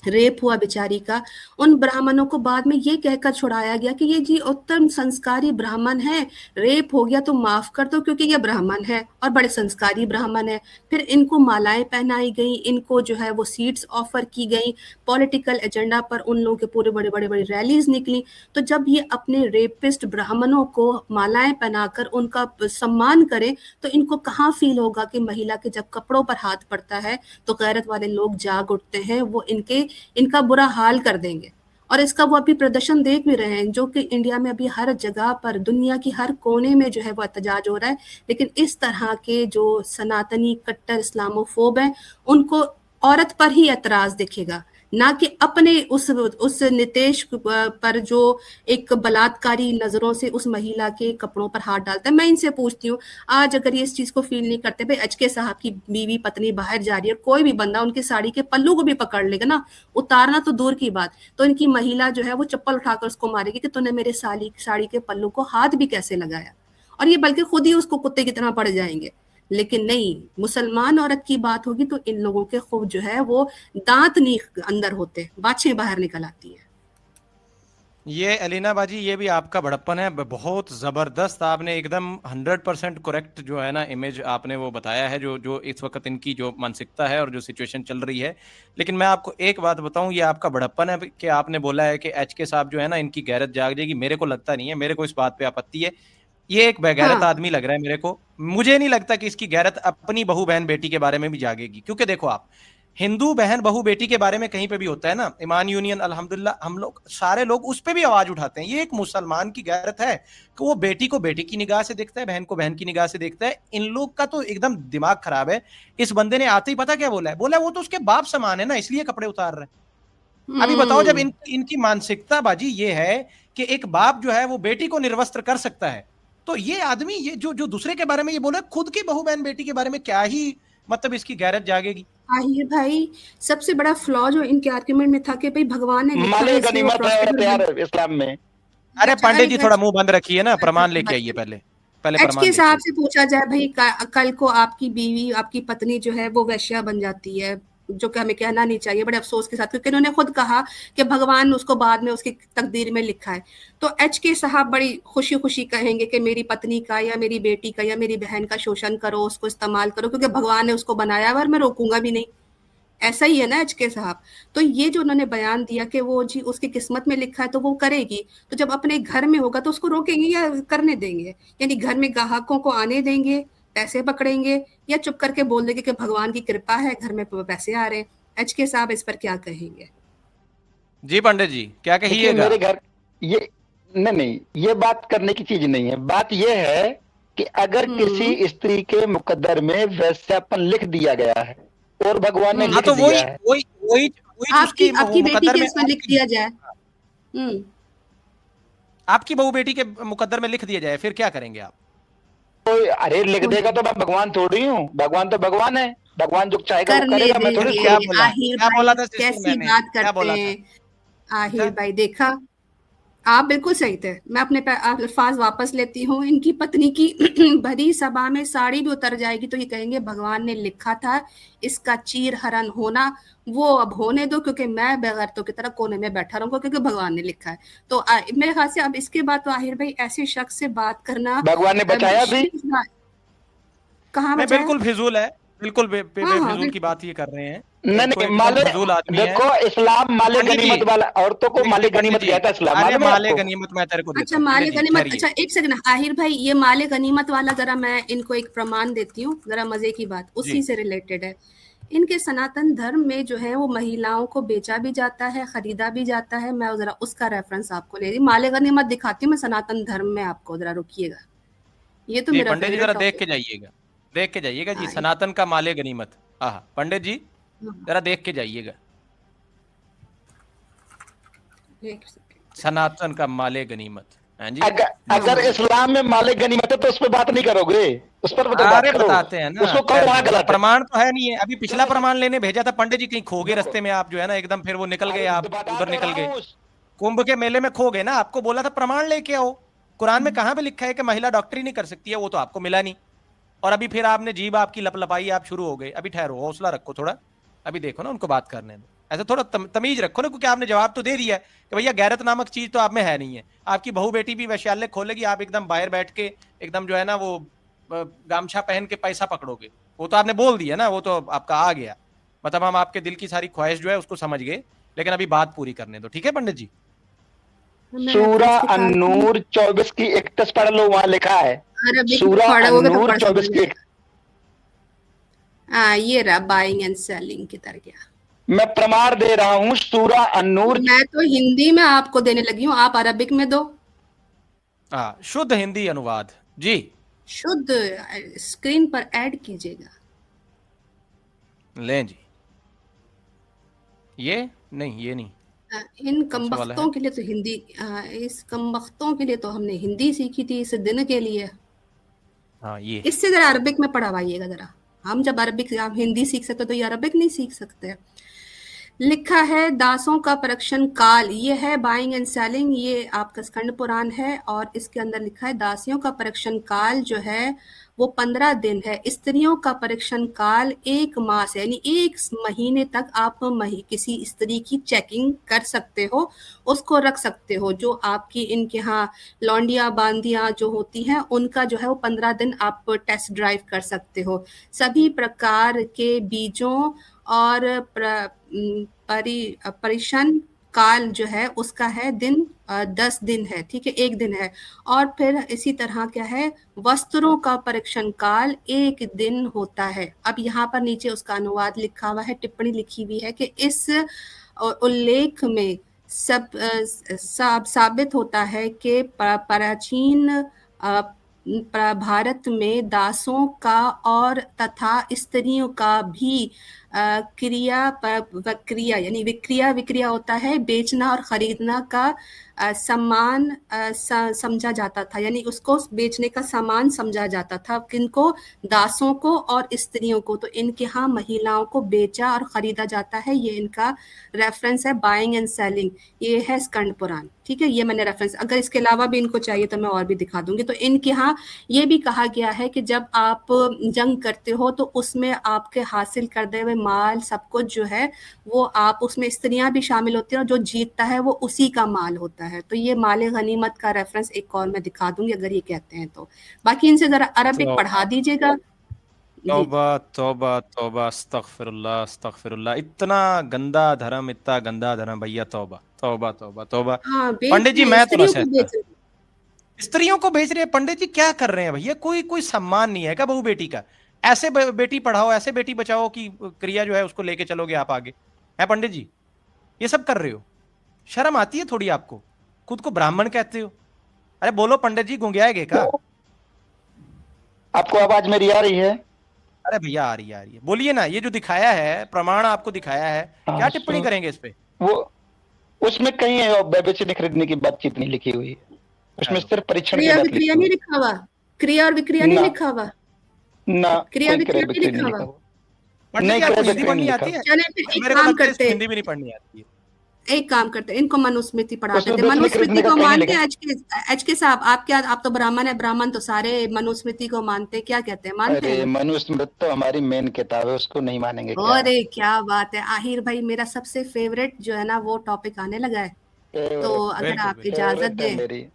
रेप हुआ बेचारी का, उन ब्राह्मणों को बाद में ये कहकर छुड़ाया गया कि ये जी उत्तम संस्कारी ब्राह्मण है, रेप हो गया तो माफ कर दो क्योंकि ये ब्राह्मण है और बड़े संस्कारी ब्राह्मण है। फिर इनको मालाएं पहनाई गई, इनको जो है वो सीट्स ऑफर की गई, पॉलिटिकल एजेंडा पर उन लोगों के पूरे बड़े बड़े बड़ी रैलीज निकली। तो जब ये अपने रेपिस्ट ब्राह्मणों को मालाएं पहनाकर उनका सम्मान करें तो इनको कहाँ फील होगा कि महिला के जब कपड़ों पर हाथ पड़ता है तो गैरत वाले लोग जाग उठते हैं, वो इनका बुरा हाल कर देंगे। और इसका वो अभी प्रदर्शन देख भी रहे हैं, जो कि इंडिया में अभी हर जगह पर, दुनिया की हर कोने में जो है वो एहतजाज हो रहा है। लेकिन इस तरह के जो सनातनी कट्टर इस्लामोफोब हैं उनको औरत पर ही एतराज दिखेगा, ना कि अपने उस नितेश पर जो एक बलात्कारी नजरों से उस महिला के कपड़ों पर हाथ डालता है। मैं इनसे पूछती हूँ, आज अगर ये इस चीज को फील नहीं करते, भाई एचके साहब की बीवी पत्नी बाहर जा रही है, कोई भी बंदा उनकी साड़ी के पल्लू को भी पकड़ लेगा ना, उतारना तो दूर की बात, तो इनकी महिला जो है वो चप्पल उठाकर उसको मारेगी कि तूने मेरे साड़ी के पल्लू को हाथ भी कैसे लगाया, और ये बल्कि खुद ही उसको कुत्ते की तरह पड़ जाएंगे। लेकिन नहीं, मुसलमान औरत की बात होगी तो इन लोगों के खूब जो है वो दांत नहीं अंदर होते, बाछें बाहर निकल आती है। ये एलिना बाजी, ये भी आपका बड़प्पन है, बहुत जबरदस्त। आपने एकदम 100% करेक्ट जो है ना इमेज आपने वो बताया है, जो जो इस वक्त इनकी जो मानसिकता है और जो सिचुएशन चल रही है। लेकिन मैं आपको एक बात बताऊं, ये आपका बड़प्पन है कि आपने बोला है कि एचके साहब जो है ना इनकी गैरत जाग जाएगी। मेरे को लगता नहीं है, मेरे को इस बात पे आपत्ति है। ये एक बेगैरत हाँ, आदमी लग रहा है मेरे को। मुझे नहीं लगता कि इसकी गैरत अपनी बहू बहन बेटी के बारे में भी जागेगी, क्योंकि देखो आप, हिंदू बहन बहू बेटी के बारे में कहीं पे भी होता है ना, ईमान यूनियन अल्हम्दुलिल्लाह, हम लोग सारे लोग उस पे भी आवाज उठाते हैं। ये एक मुसलमान की गैरत है कि वो बेटी को बेटी की निगाह से देखता है, बहन को बहन की निगाह से देखता है। इन लोग का तो एकदम दिमाग खराब है। इस बंदे ने आते ही पता क्या बोला है, बोला वो तो उसके बाप समान है ना, इसलिए कपड़े उतार रहे हैं। अभी बताओ, जब इनकी मानसिकता बाजी ये है कि एक बाप जो है वो बेटी को निर्वस्त्र कर सकता है, तो ये आदमी ये जो दूसरे के बारे में ये बोला, खुद की बहू बहन बेटी के बारे में क्या ही मतलब इसकी गैरत जागेगी। आहिर भाई, सबसे बड़ा फ्लॉ जो इनके आर्ग्यूमेंट में था कि भाई भगवान ने लिखा है इसलिए वो गनीमत है प्रोस्टिट्यूट यार इस्लाम में। अरे अच्छा, पांडे जी अरे थोड़ा मुंह बंद रखिए ना, प्रमाण लेके आइए, पहले एच प्रमाण के साहब देखिए। से पूछा जाए भाई, कल को आपकी बीवी, आपकी पत्नी जो है वो वैश्या बन जाती है, जो कि हमें कहना नहीं चाहिए बड़े अफसोस के साथ, क्योंकि उन्होंने खुद कहा कि भगवान उसको बाद में उसकी तकदीर में लिखा है। तो एच के साहब बड़ी खुशी खुशी कहेंगे कि मेरी पत्नी का या मेरी बेटी का या मेरी बहन का शोषण करो, उसको इस्तेमाल करो, क्योंकि भगवान ने उसको बनाया और मैं रोकूंगा भी नहीं। ऐसा ही है ना एच के साहब। तो ये जो उन्होंने बयान दिया कि वो जी उसकी किस्मत में लिखा है तो वो करेगी, तो जब अपने घर में होगा तो उसको रोकेंगे या करने देंगे? यानी घर में ग्राहकों को आने देंगे, पैसे पकड़ेंगे, या चुप करके बोल देंगे कि भगवान की कृपा है घर में पैसे आ रहे हैं? एच के साहब इस पर क्या कहेंगे? जी पंडित जी, क्या कहिएगा? मेरे घर ये नहीं, ये बात करने की चीज नहीं है। बात ये है कि अगर किसी स्त्री के मुकद्दर में वैश्यापन लिख दिया गया है और भगवान ने लिख तो दिया है, आपकी बेटी के इसमें लिख दिया जाए, आपकी बहू बेटी के मुकद्दर में लिख दिया जाए, फिर क्या करेंगे आप? तो अरे लिख देगा तो मैं भगवान थोड़ी हूँ, भगवान तो भगवान है, भगवान जो चाहेगा वो करेगा। मैं थोड़ी क्या बोला, आहिर भाई कैसी बात करते हैं आहिर भाई। देखा, आप बिल्कुल सही थे, मैं अपने अल्फाज वापस लेती हूँ। इनकी पत्नी की भरी सभा में साड़ी भी उतर जाएगी तो ये कहेंगे भगवान ने लिखा था इसका चीर हरण होना, वो अब होने दो, क्योंकि मैं बेगैरतों की तरह कोने में बैठा रहूंगा क्योंकि भगवान ने लिखा है। तो मेरे ख्याल से अब इसके बाद तो आहिर भाई ऐसे शख्स से बात करना, भगवान ने बचाया भी कहाँ मैं बचाया? बिल्कुल फिजूल है, बिल्कुल बेफिजूल की बात ये कर रहे हैं। नहीं, माले देखो, इस्लाम माले गनीमत वाला, औरतों को माले गनीमत कहता है इस्लाम। माले गनीमत मैं तेरे को देता अच्छा, माले गनीमत। अच्छा एक सेकंड आहिर भाई, ये माले गनीमत वाला जरा मैं इनको एक प्रमाण देती हूँ, जरा मजे की बात उसी से रिलेटेड है। इनके सनातन धर्म में जो है वो महिलाओं को बेचा भी जाता है, खरीदा भी जाता है। मैं जरा उसका रेफरेंस आपको ले रही, माले गनीमत दिखाती हूँ मैं सनातन धर्म में आपको, जरा रुकिएगा, ये तो जी मेरा पंडित जी फेवरेट जरा देख टॉपिक। के जाइएगा, देख के जाइएगा जी, हाँ, सनातन का माले गनीमत। हाँ पंडित जी हाँ, जरा देख के जाइएगा, एक सेकंड। सनातन का माले गनीमत। हाँ जी, अगर हाँ, इस्लाम में मालिक गनीमत है तो उस पर बात नहीं करोगे, उस पर तो बात अरे करो, बताते हैं ना, उसको कहो खैर वहां छोड़ो, गलत है। प्रमाण तो है नहीं है। अभी पिछला प्रमाण लेने भेजा था पंडित जी, कहीं खो गए रास्ते में आप, जो है ना एकदम, फिर वो निकल गए, आप बता उधर तो निकल रहा गए, हूँ। कुंभ के मेले में खो गए ना। आपको बोला था प्रमाण लेके आओ, कुरान में कहां पे लिखा है कि महिला डॉक्टरी नहीं कर सकती है, वो तो आपको मिला नहीं। और अभी फिर आपने जीभ आपकी लपलपाई, आप शुरू हो गए। अभी ठहरो, हौसला रखो थोड़ा, अभी देखो ना उनको बात करने दो, ऐसे थोड़ा तमीज रखो ना, क्योंकि आपने जवाब तो दे दिया है कि भैया गैरत नामक चीज तो आप में है नहीं है। आपकी बहू बेटी भी वैश्यालय खोलेगी, आप एकदम बाहर बैठ के एकदम जो है ना वो गामछा पहन के पैसा पकड़ोगे, वो तो आपने बोल दिया ना, वो तो आपका आ गया। मतलब हम आपके दिल की सारी ख्वाहिश जो है उसको समझ गए, लेकिन अभी बात पूरी करने दो, ठीक है पंडित जी। मैं सूरा रेफरेंस निकालती हूँ। अन्नूर 24 की 31 पढ़ लो, वहां लिखा है। अरबिक में सूरा पढ़ोगे तो अन्नूर पढ़ समझ 24 में की आएगा। हाँ, ये रहा, बाइंग एंड सेलिंग की तरह गया। मैं प्रमाण दे रहा हूँ, सूरा अन्नूर। मैं तो हिंदी में आपको देने लगी हूँ, आप अरबिक में दो। हाँ, शुद्ध हिंदी अनुवाद जी। शुद्ध स्क्रीन पर ऐड कीजिएगा। लें जी, ये नहीं, ये नहीं, इन कौन सा वाला है? कमबख्तों के लिए तो हिंदी, इस कमबख्तों के लिए तो हमने हिंदी सीखी थी इस दिन के लिए। हाँ ये इससे जरा अरबिक में पढ़वाइएगा जरा। हम जब अरबिक, हम हिंदी सीख सकते तो ये अरबिक नहीं सीख सकते। लिखा है दासों का परीक्षण काल, ये है बाइंग एंड सेलिंग, ये आपका स्कंद पुराण है, और इसके अंदर लिखा है दासियों का परीक्षण काल जो है वो 15 दिन है, स्त्रियों का परीक्षण काल 1 मास है, यानी 1 महीने तक आप किसी स्त्री की चेकिंग कर सकते हो, उसको रख सकते हो। जो आपकी इनके यहाँ लौंडिया बांदियां जो होती हैं उनका जो है वो 15 दिन आप टेस्ट ड्राइव कर सकते हो। सभी प्रकार के बीजों और परिशन काल जो है उसका है दिन 10 दिन है, ठीक है, 1 दिन है। और फिर इसी तरह क्या है, वस्त्रों का परीक्षण काल 1 दिन होता है। अब यहाँ पर नीचे उसका अनुवाद लिखा हुआ है, टिप्पणी लिखी हुई है कि इस उल्लेख में साबित होता है कि प्राचीन भारत में दासों का और तथा स्त्रियों का भी क्रिया यानी विक्रिया होता है, बेचना और खरीदना का सम्मान समझा जाता था, यानी उसको बेचने का सामान समझा जाता था। किनको? दासों को और स्त्रियों को। तो इनके यहाँ महिलाओं को बेचा और खरीदा जाता है। ये इनका रेफरेंस है, बाइंग एंड सेलिंग, ये है स्कंद पुराण, ठीक है। ये मैंने रेफरेंस, अगर इसके अलावा भी इनको चाहिए तो मैं और भी दिखा दूंगी। तो इनके यहाँ ये भी कहा गया है कि जब आप जंग करते हो तो उसमें आपके हासिल करते हुए माल सब कुछ जो है वो आप, उसमें स्त्रियां भी शामिल होती हैं और जो जीतता है वो उसी का माल होता है। तो ये माले गनीमत का रेफरेंस एक और मैं दिखा दूंगी अगर ये कहते हैं तो। बाकी इनसे जरा अरबिक पढ़ा दीजिएगा। तौबा तौबा तौबा, अस्तगफिरुल्लाह अस्तगफिरुल्लाह, इतना गंदा धर्म, इतना गंदा धर्म भैया, तौबा तौबा तौबा तौबा। हाँ, बेच पंडित जी रहे, मैं तो ना स्त्रियों को सहता, बेच रहे। स्त्रियों को बेच रहे हैं पंडित जी, क्या कर रहे हैं भैया? कोई कोई सम्मान नहीं है क्या बहू बेटी का? ऐसे बेटी पढ़ाओ, ऐसे बेटी बचाओ कि क्रिया जो है उसको लेके चलोगे आप आगे, है पंडित जी? ये सब कर रहे हो, शर्म आती है थोड़ी आपको? खुद को ब्राह्मण कहते हो। अरे बोलो पंडित जी, गुंगियाएगे का? आपको आवाज मेरी आ रही है? अरे भैया आ रही है, आ रही है, बोलिए ना। ये जो दिखाया है प्रमाण, आपको दिखाया है, क्या टिप्पणी करेंगे इस पे? वो उसमें कहीं बेचने खरीदने की बातचीत नहीं लिखी हुई है, उसमें सिर्फ परीक्षण की क्रिया बात विक्रिया लिखी नहीं हुई लिखा हुआ, क्रिया और विक्रिया नहीं ना, लिखा हुआ, ना क्रिया कोई क्रय विक्रिया नहीं विक्रय लिखा नहीं हुआ। लिखा हुआ। पंडित जी नहीं, आपको क्रय हिंदी विक्रय पढ़नी नहीं आती लिखा। है? चले फिर एक मेरे को काम लगता है करते इसको हैं, हिंदी भी नहीं पढ़नी आती है। एक काम करते हैं, इनको मनुस्मृति पढ़ा उसमें देते हैं। बेचने मनुस्मृति खरीदने का को कहीं नहीं मानते लिखा। हैं? एच के साहब, आप क्या, आप तो ब्राह्मण है, ब्राह्मण तो सारे मनुस्मृति को मानते हैं, क्या कहते हैं, मानते हैं अरे ना? मनुस्मृति तो हमारी मेन किताब है, उसको नहीं मानेंगे क्या? अरे क्या बात है आहिर भाई, मेरा सबसे फेवरेट जो है ना वो टॉपिक आने लगा है। तो अगर बिल्कुल आप बिल्कुल। इजाजत फेवरेट है दें, मेरी।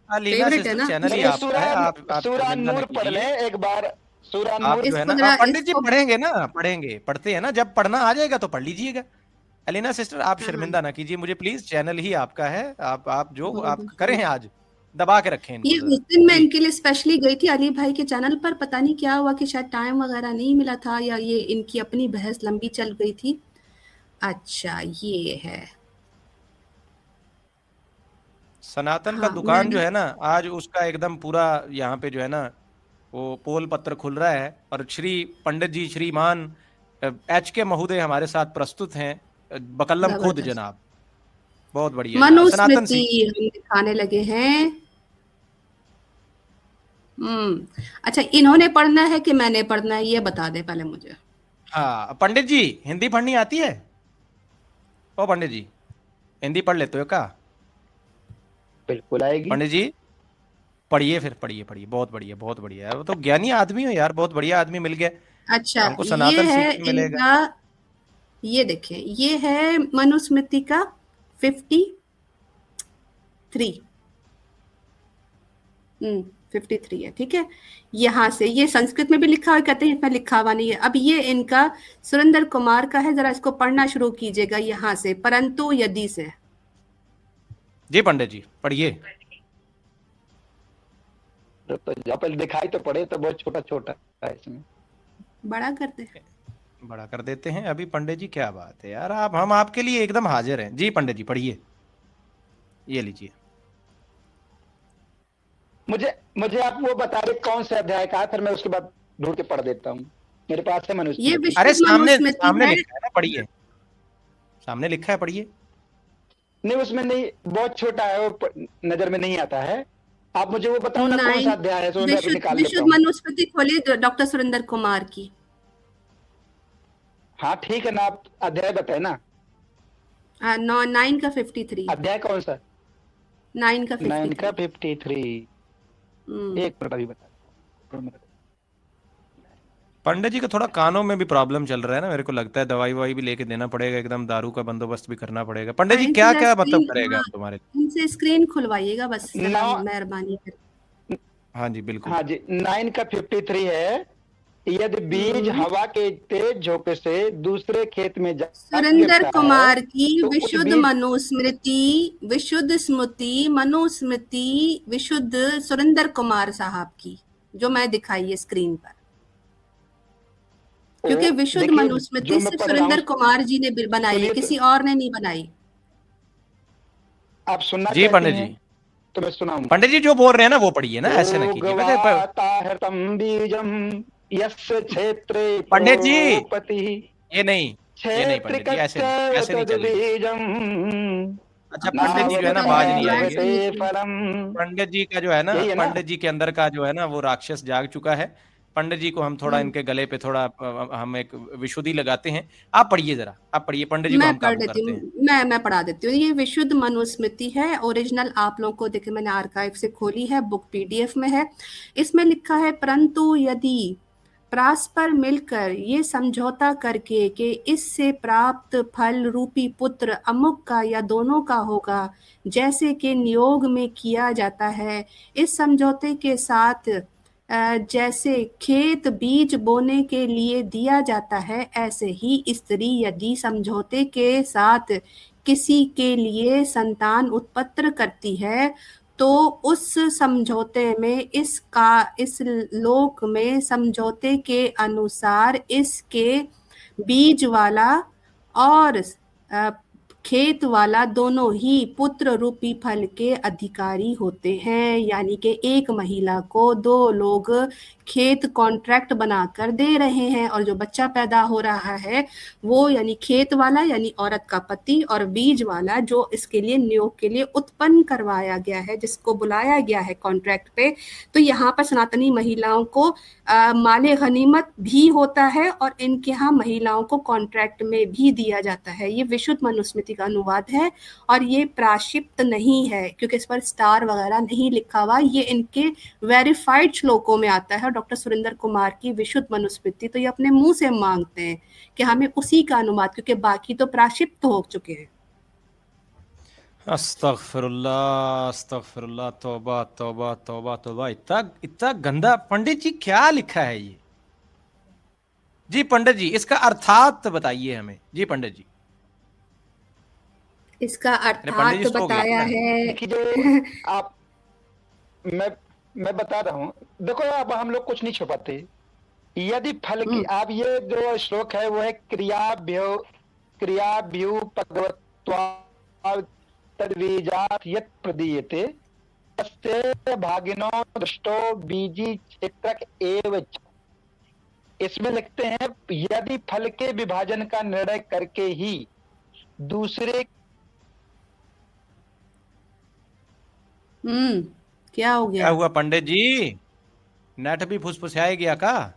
लीना फेवरेट है सिस्टर ना? चैनल ही अरे आपका है, आप सूरा शर्मिंदा न नूर पढ़ कीजिए। लें एक बार, सूरा आप नूर। जो है इसको ना, जरा, आप पंडित जी इसको, पढ़ेंगे ना, पढ़ेंगे, पढ़ते हैं ना, जब पढ़ना आ जाएगा तो पढ़ लीजिएगा। अलीना सिस्टर आप हाँ, शर्मिंदा ना कीजिए मुझे प्लीज, चैनल ही आपका है, आप जो बहुत आप बहुत करें शुक्रिया। आज, दबा के रखें ये इनको उस दिन मैं जी। इनके लिए स्पेशली गई थी अली भाई के चैनल पर, पता नहीं क्या हुआ कि शायद टाइम वगैरह नहीं मिला था या ये इनकी अपनी बहस लंबी चल गई थी। अच्छा ये है सनातन का हाँ दुकान जो मैंने है ना, आज उसका एकदम पूरा यहाँ पे जो है ना वो पोल पत्र खुल रहा है, और श्री पंडित जी श्रीमान HK महोदय हमारे साथ प्रस्तुत हैं, बकल्लम खुद जबरदस्त जनाब। बहुत बढ़िया जनाब, सनातन मनुस्मृति सीख। हम दिखाने लगे हैं। अच्छा इन्होंने पढ़ना है कि मैंने पढ़ना है, ये बता दे पहले मुझे। हाँ पंडित जी, हिंदी पढ़नी आती है? ओ पंडित जी, हिंदी पढ़ लेते हो क्या? बिल्कुल आएगी। पंडित जी पढ़िए, फिर पढ़िए पढ़िए, बहुत बढ़िया बहुत बढ़िया है, वो तो ज्ञानी आदमी हो यार, बहुत बढ़िया आदमी मिल गया। अच्छा हमको ये सनातन है सीखने मिलेगा। इनका, ये देखें ये है मनुस्मृति का 53। 53 है, ठीक है। यहाँ से ये संस्कृत में भी लिखा हुआ, कहते हैं इसमें लिखा हुआ नहीं है। अब ये इनका सुरेंद्र कुमार का है, जरा इसको पढ़ना शुरू कीजिएगा यहाँ से, परंतु यदि से। जी पंडित जी पढ़िए। तो जहाँ पहले दिखाई तो पड़े, तो बहुत छोटा छोटा है इसमें। बड़ा करते हैं। बड़ा कर देते हैं अभी पंडित जी, क्या बात है यार, आप हम आपके लिए एकदम हाजिर हैं। जी पंडित जी पढ़िए, ये लीजिए। मुझे मुझे आप वो बता रहे कौन से अध्याय का है, फिर मैं उसके बाद ढूंढ के पढ़ देता हूँ। मेरे पास है ये मनुस्मृति। अरे विशुद्ध सामने मनुस्मृति सामने है। लिखा है ना, पढ़िए, सामने लिखा है, पढ़िए। नहीं उसमें नहीं, बहुत छोटा है वो, नजर में नहीं आता है। आप मुझे वो बताओ ना कौन सा 9 अध्याय है, तो मैं अभी विशुद्ध निकाल लेता विशुद्ध हूँ। मनुस्मृति खोलिए डॉक्टर सुरेंद्र कुमार की। हाँ ठीक है ना, आप अध्याय बताए ना। 9 का 53। अध्याय कौन सा? 9 का 9 का 53। 53। एक मिनट अभी बता। पंडित जी का थोड़ा कानों में भी प्रॉब्लम चल रहा है ना, मेरे को लगता है दवाई ववाई भी लेके देना पड़ेगा, एकदम दारू का बंदोबस्त भी करना पड़ेगा। पंडित जी इनसे क्या जरा क्या मतलब स्क्रीन, करेगा हाँ, तुम्हारे? इनसे स्क्रीन खुलवाइएगा बस, जरा नौ, मेहरबानी कर। हाँ जी बिल्कुल। हाँ जी 9 का 53 है। यदि बीज हवा के तेज झोंके से दूसरे खेत में जा सुरेंद्र गिरता है, कुमार की तो उस विशुद्ध बीज मनुस्मृति, विशुद्ध स्मृति मनुस्मृति, विशुद्ध सुरेंद्र कुमार साहब की, जो मैं दिखाई है स्क्रीन पर, क्योंकि विशुद्ध देखिए मनुस्मृति जो मैं सिर्फ पढ़ रहा हूँ, सुरेंद्र कुमार जी ने बनाई है, सुनिए तो, किसी और ने नहीं बनाई। आप सुनना जी चाहती पंडित हैं जी, तो मैं सुनाऊं। पंडित जी जो बोल रहे हैं ना वो पढ़िए ना, ऐसे ना कीजिए। गोगवाताहृतं बीजं यस्य क्षेत्रे पंडित जी प्रोपति ये नहीं, ये नहीं पंडित जी, ऐसे नहीं, क्षेत्रिकस्यैव ऐसे नहीं चलेगा। तद्बीजं अच्छा पंडित जी जो है ना तो बाज है, नहीं बात आएंगे। नावृते सुनिए सुनिए। फलम्। पंडित जी का जो है ना, यही है ना? पंडित जी के अंदर का जो है ना वो राक्षस जाग चुका है। पंडित जी को हम थोड़ा इनके गले पे थोड़ा हम एक विशुद्धि लगाते हैं। आप पढ़िए जरा, आप पढ़िए, पंडित जी को मैं हम पढ़ काबू देती करते हूँ, हैं। मैं पढ़ा देती हूँ। ये विशुद्ध मनुस्मृति है, ओरिजिनल आप लोगों को देखिए मैंने आर्काइव से खोली है, बुक PDF में है। इसमें लिखा है, परंतु यदि परस्पर मिलकर ये समझौता करके कि इससे प्राप्त फल रूपी पुत्र अमुक का या दोनों का होगा, जैसे कि नियोग में किया जाता है, इस समझौते के साथ जैसे खेत बीज बोने के लिए दिया जाता है, ऐसे ही स्त्री यदि समझौते के साथ किसी के लिए संतान उत्पन्न करती है, तो उस समझौते में इस लोक में समझौते के अनुसार इसके बीज वाला और खेत वाला दोनों ही पुत्र रूपी फल के अधिकारी होते हैं। यानी कि एक महिला को 2 लोग खेत कॉन्ट्रैक्ट बनाकर दे रहे हैं, और जो बच्चा पैदा हो रहा है वो यानी खेत वाला यानी औरत का पति, और बीज वाला जो इसके लिए नियोग के लिए उत्पन्न करवाया गया है, जिसको बुलाया गया है कॉन्ट्रैक्ट पे। तो यहाँ पर सनातनी महिलाओं को माले गनीमत भी होता है, और इनके यहाँ महिलाओं को कॉन्ट्रैक्ट में भी दिया जाता है। ये विशुद्ध मनुस्मृति का अनुवाद है, और ये प्राक्षिप्त नहीं है क्योंकि इस पर स्टार वगैरह नहीं लिखा हुआ। ये इनके वेरीफाइड श्लोकों में आता है, डॉक्टर सुरेंद्र कुमार की विशुद्ध मनुस्मृति। तो ये अपने मुंह से मांगते हैं कि हमें उसी का अनुवाद, क्योंकि बाकी तो प्राक्षिप्त हो चुके हैं। अस्तगफिरुल्लाह अस्तगफिरुल्लाह, तौबा तौबा तौबा तौबा, इतना इतना गंदा। पंडित जी क्या लिखा है ये? जी पंडित जी इसका अर्थात बताइए हमें। जी पंडित जी, इसका अरे पंडित जी अर्थात सो गए बताया क्या? है। देखिए आप मैं बता रहा हूँ, देखो अब हम लोग कुछ नहीं छुपाते। यदि फल की, आप ये जो श्लोक है वो है क्रियाभ्यु तद्बीजात् यत् प्रदीयते तस्य भागिनो दृष्टो बीजी क्षेत्रक एव च। इसमें लिखते हैं यदि फल के विभाजन का निर्णय करके ही दूसरे। क्या हो गया? क्या हुआ पंडित जी, नेट भी फुसफुसाया गया का?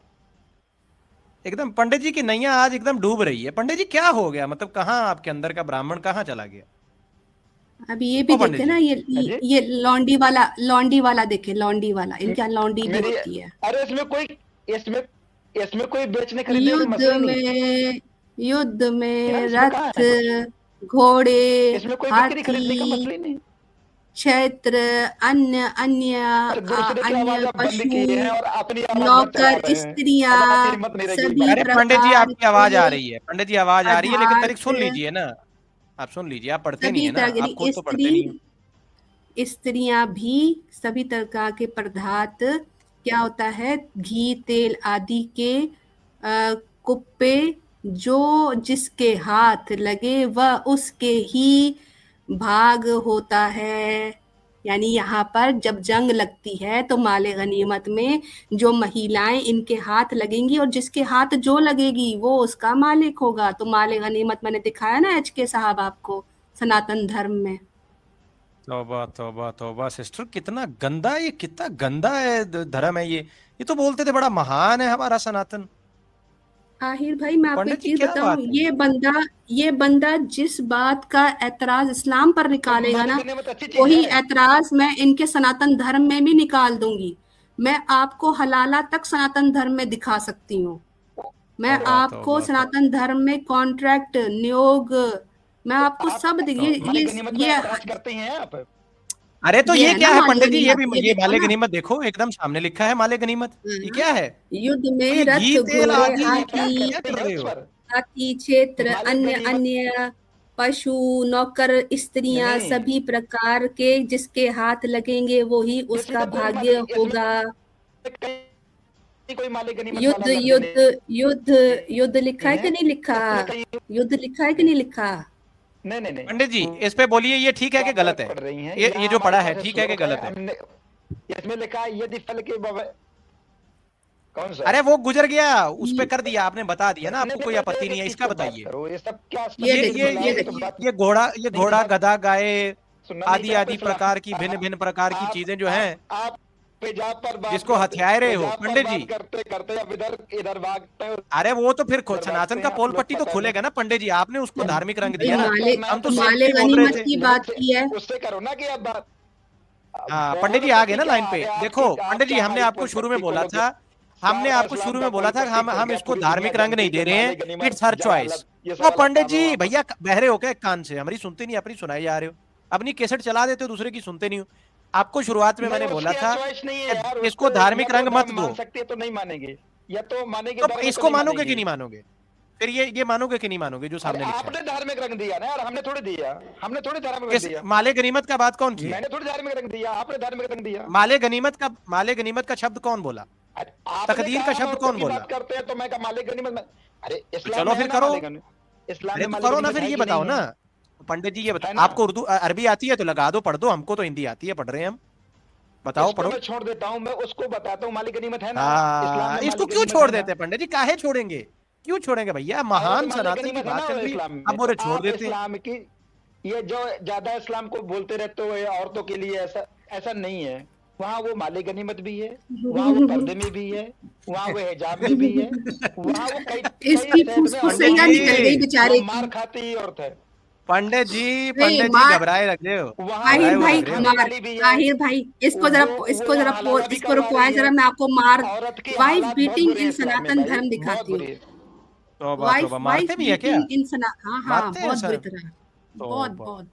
एकदम पंडित जी की नैया आज एकदम डूब रही है। पंडित जी क्या हो गया, मतलब कहाँ आपके अंदर का ब्राह्मण कहाँ चला गया? अभी ये भी देखे ना, ये लौंडी वाला देखे, लौंडी वाला, इनके यहाँ लौंडी भी होती है। अरे इसमें कोई बेचने खरीदने का मसला नहीं। युद्ध में रथ, घोड़े, हाथी, क्षेत्र, अन्य पशु, नौकर, स्त्रियां, सभी अरे पंडित जी आपकी आवाज आ रही है, पंडित जी आवाज आ रही है, लेकिन तरीक सुन लीजिए ना, आप सुन लीजिए, आप पढ़ते नहीं है ना, आप खुद तो पढ़ते नहीं। स्त्रियां भी सभी तरह के पदार्थ, क्या होता है, घी, तेल आदि के कुप्पे जो जिसके हाथ लगे वह उसके ही भाग होता है। यानी यहाँ पर जब जंग लगती है तो माले गनीमत में जो महिलाएं इनके हाथ लगेंगी और जिसके हाथ जो लगेगी वो उसका मालिक होगा। तो माले गनीमत मैंने दिखाया ना HK साहब आपको सनातन धर्म में। तौबा तौबा तौबा सिस्टर, कितना गंदा, ये कितना गंदा है धर्म है ये तो बोलते थे बड़ा महान है हमारा सनातन। आहिर भाई मैं आपको एक चीज बताऊं, ये बंदा जिस बात का एतराज इस्लाम पर निकालेगा ना, वही एतराज मैं इनके सनातन धर्म में भी निकाल दूंगी। मैं आपको हलाला तक सनातन धर्म में दिखा सकती हूँ। मैं आपको सनातन धर्म में कॉन्ट्रैक्ट, नियोग, मैं आपको सब ये करते हैं आप। अरे तो ये क्या है पंडित जी, ये माले गनीमत देखो, एकदम सामने लिखा है माले गनीमत, ये क्या है? युद्ध में रथ, घोड़े, हाथी, क्षेत्र, अन्य पशु, नौकर, स्त्रियां, सभी प्रकार के जिसके हाथ लगेंगे वो ही उसका भाग्य होगा। युद्ध युद्ध युद्ध युद्ध लिखा है कि नहीं लिखा? युद्ध लिखा है कि नहीं लिखा? नहीं पंडित जी इस पे बोलिए, ये ठीक है कि गलत है? ये जो पढ़ा है ठीक है कि गलत है? इसमें लिखा है यदि फल के कौन सा? अरे वो गुजर गया, उस पे कर दिया आपने, बता दिया ना, आपको कोई आपत्ति नहीं है, इसका बताइए। ये सब क्या, ये घोड़ा गधा गाय आदि प्रकार की भिन्न प्रकार की चीजें जो हैं, जिसको हथियाए रहे हो पंडित जी, इधर भागते हो। अरे वो तो फिर सनातन का पोल पट्टी तो खुलेगा ना पंडित जी, आपने उसको धार्मिक रंग दिया ना, हम तो माले गनीमत की बात की है, उससे करो ना कि अब बात। हाँ पंडित जी आ गए ना लाइन पे। देखो पंडित जी, हमने आपको शुरू में बोला था हम इसको धार्मिक रंग नहीं दे रहे हैं, इट्स हर चॉइस। तो पंडित जी भैया बहरे हो क्या, कान से हमारी सुनते नहीं, अपनी सुनाई जा रहे हो, अपनी कैसेट चला देते हो, दूसरे की सुनते नहीं हो। आपको शुरुआत में मैंने बोला था इसको धार्मिक रंग मत दो, तो नहीं मानेंगे, या तो मानेंगे, तो इसको मानोगे कि नहीं मानोगे? फिर ये मानोगे कि नहीं मानोगे जो सामने लिखा है? आपने धार्मिक रंग दिया ना यार, हमने थोड़ी दिया, हमने थोड़ी धार्मिक रंग दिया। माले गनीमत का बात कौन की? मैंने थोड़ी धार्मिक रंग दिया, आपने धार्मिक रंग दिया। माले गनीमत का शब्द कौन बोला? तकदीर का शब्द कौन बोला? करते हैं तो मैं का माले गनीमत में, अरे चलो फिर करो, इस्लाम में करो ना, फिर ये बताओ ना पंडित जी, ये बताओ आपको उर्दू अरबी आती है तो लगा दो, पढ़ दो, हमको तो हिंदी आती है, पढ़ रहे हैं हम, बताओ पढ़ो। मैं छोड़ देता हूँ, मैं उसको बताता हूँ मालिक गनीमत है ना। इसको क्यों छोड़ देते हैं पंडित जी, काहे छोड़ेंगे, क्यों छोड़ेंगे भैया, महान सनातन की बात चल रही है, अब बोले छोड़ देते हैं। इस्लाम की ये जो ज्यादा इस्लाम को बोलते रहते हो औरतों के लिए, ऐसा नहीं है। वहाँ वो माले गनीमत भी है, वहाँ वो पर्दे में भी है, वहाँ वो हिजाब में भी है, वहाँ वो इसकी फुसफुसियां निकल गई बेचारे, मार खाती औरत है। पंडित जी घबराए रख रहे हो। आहिर भाई इसको रुकवाए जरा, मैं आपको वाइफ बीटिंग इन सनातन धर्म दिखाती हूँ। मारते भी है क्या? हाँ बहुत बुरी तरह, बहुत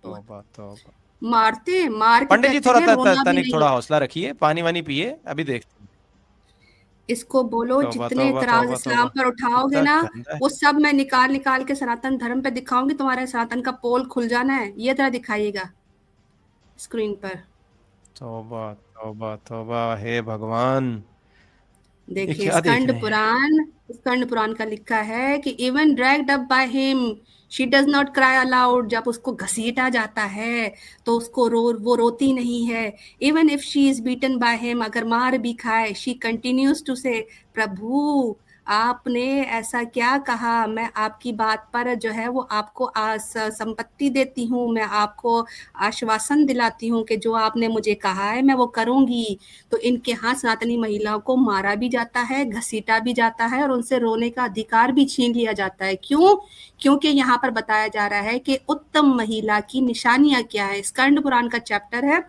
मार। पंडित जी थोड़ा हौसला रखिए, पानी वानी पिए, अभी देखते हैं। इसको बोलो जितने इतराज इस्लाम पर उठाओगे ना, वो सब मैं निकाल के सनातन धर्म पे दिखाऊंगी, तुम्हारे सनातन का पोल खुल जाना है, ये तरह दिखाइएगा स्क्रीन पर। तौबा तौबा, हे भगवान, ये देखिए क्या देख रहे हैं। स्कंद पुराण का लिखा है कि even dragged up by him she does not cry allowed. जब उसको घसीटा जाता है तो उसको वो रोती नहीं है। Even if she is beaten by him, अगर मार भी खाए, शी कंटिन्यूज टू से प्रभु आपने ऐसा क्या कहा, मैं आपकी बात पर जो है वो आपको संपत्ति देती हूँ, मैं आपको आश्वासन दिलाती हूँ कि जो आपने मुझे कहा है मैं वो करूंगी। तो इनके यहाँ सनातनी महिलाओं को मारा भी जाता है, घसीटा भी जाता है और उनसे रोने का अधिकार भी छीन लिया जाता है। क्यों? क्योंकि यहाँ पर बताया जा रहा है कि उत्तम महिला की निशानियां क्या है। स्कंद पुराण का चैप्टर है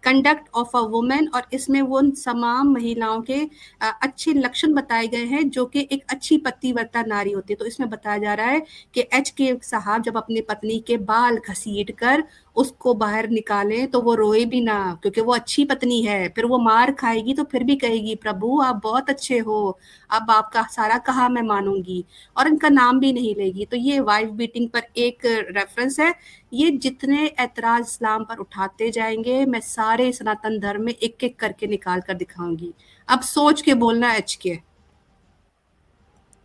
कंडक्ट ऑफ अ वुमेन, और इसमें वो तमाम महिलाओं के अच्छे लक्षण बताए गए हैं जो कि एक अच्छी पतिव्रता नारी होती है। तो इसमें बताया जा रहा है कि एच के साहब जब अपनी पत्नी के बाल घसीट कर उसको बाहर निकालें तो वो रोए भी ना, क्योंकि वो अच्छी पत्नी है। फिर वो मार खाएगी तो फिर भी कहेगी प्रभु आप बहुत अच्छे हो, अब आपका सारा कहा मैं मानूंगी, और इनका नाम भी नहीं लेगी। तो ये वाइफ बीटिंग पर एक रेफरेंस है। ये जितने ऐतराज इस्लाम पर उठाते जाएंगे मैं सारे सनातन धर्म में एक एक करके निकाल कर दिखाऊंगी। अब सोच के बोलना एच के।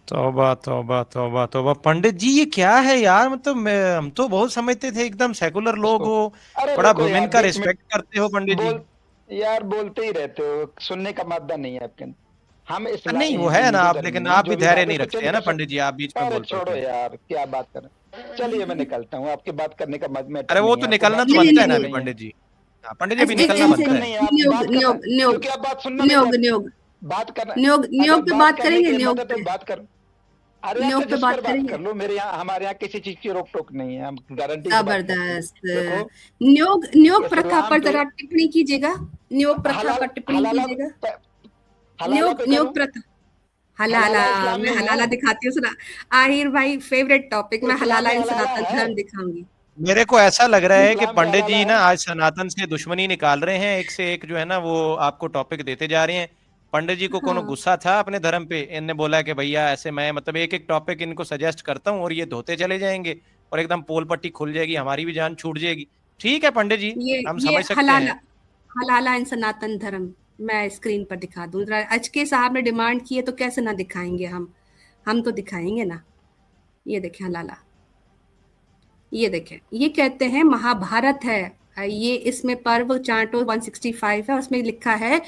तौबा तौबा तौबा तौबा, पंडित जी ये क्या है यार, मतलब हम तो बहुत समझते थे एकदम सेकुलर लोग इसको, हो, अरे बड़ा रुको वुमेन यार का 20 मिनट रिस्पेक्ट करते हो पंडित जी। बोल, यार बोलते ही रहते हो, सुनने का मादा नहीं है आपके अंदर। हम नहीं वो है ना हिंदू आप, धर्म लेकिन में आप भी जो भी धैर्य बात है नहीं उसको रखते चेंज हैं ना कर पंडित सकते। जी, आप बीच में अरे बोल छोड़ो पड़ते हैं। यार, क्या बात कर रहे हैं। चलिए मैं निकलता हूँ, आपकी बात करने का मैटर अरे वो नहीं है, तो आपको निकलना बात तो नहीं सुनने बनता का है ना नहीं मन अभी नहीं है। पंडित जी। हाँ पंडित जी अभी आपको निकलना बात एक बनता करना है। ही है, आपको न्योग बात करना है, न्योग न्योग क्योंकि आप बात सुनना नहीं न्योग चाहते। न्योग बात करना, न्योग अगर न्योग पे बात बात करने की करेंगे, हिम्मत न्योग है तो पे बात कर। अरे अच्छा न्योग पे जिस पर बात बात करेंगे। कर लो, मेरे यहाँ हमारे यहाँ किसी चीज की रोक टोक नहीं है, हम गारंटी से बात करते हैं। जबरदस्त। देखो न्योग न्योग प्रथा इस्लाम पर पे जरा टिप्पणी कीजिएगा। न्योग प्रथा हलाल पर टिप्पणी हलाला कीजिएगा। हलाला न्योग पे न्योग करो। प्रथा। हलाला। हलाला इस्लाम मैं में है, हलाला दिखाती हूँ, सुना। आहिर भाई फेवरेट टॉपिक, मैं इस्लाम हलाला में इन हलाला सनातन है, धर्म दिखाऊंगी। मेरे को ऐसा लग रहा है कि इस्लाम में पंडित हलाला जी ना है। आज सनातन से दुश्मनी निकाल रहे हैं, एक से एक जो है ना वो आपको टॉपिक देते जा रहे हैं। पंडित जी को कोनो हाँ गुस्सा था अपने धर्म पे, इनने बोला कि भैया ऐसे मैं मतलब एक एक टॉपिक इनको सजेस्ट करता हूँ और ये धोते चले जाएंगे और एकदम पोल पट्टी खुल जाएगी, हमारी भी जान छूट जाएगी। ठीक है पंडित जी, हम ये समझ सकते हलाला, हैं। हलाला इन सनातन धर्म मैं स्क्रीन पर दिखा दूं। एच के साहब ने डिमांड की है तो कैसे ना दिखाएंगे हम तो दिखाएंगे ना। ये देखें हलाला, ये देखें, ये कहते हैं महाभारत है। ये इसमें पर्व चांटो 165 है, उसमें लिखा है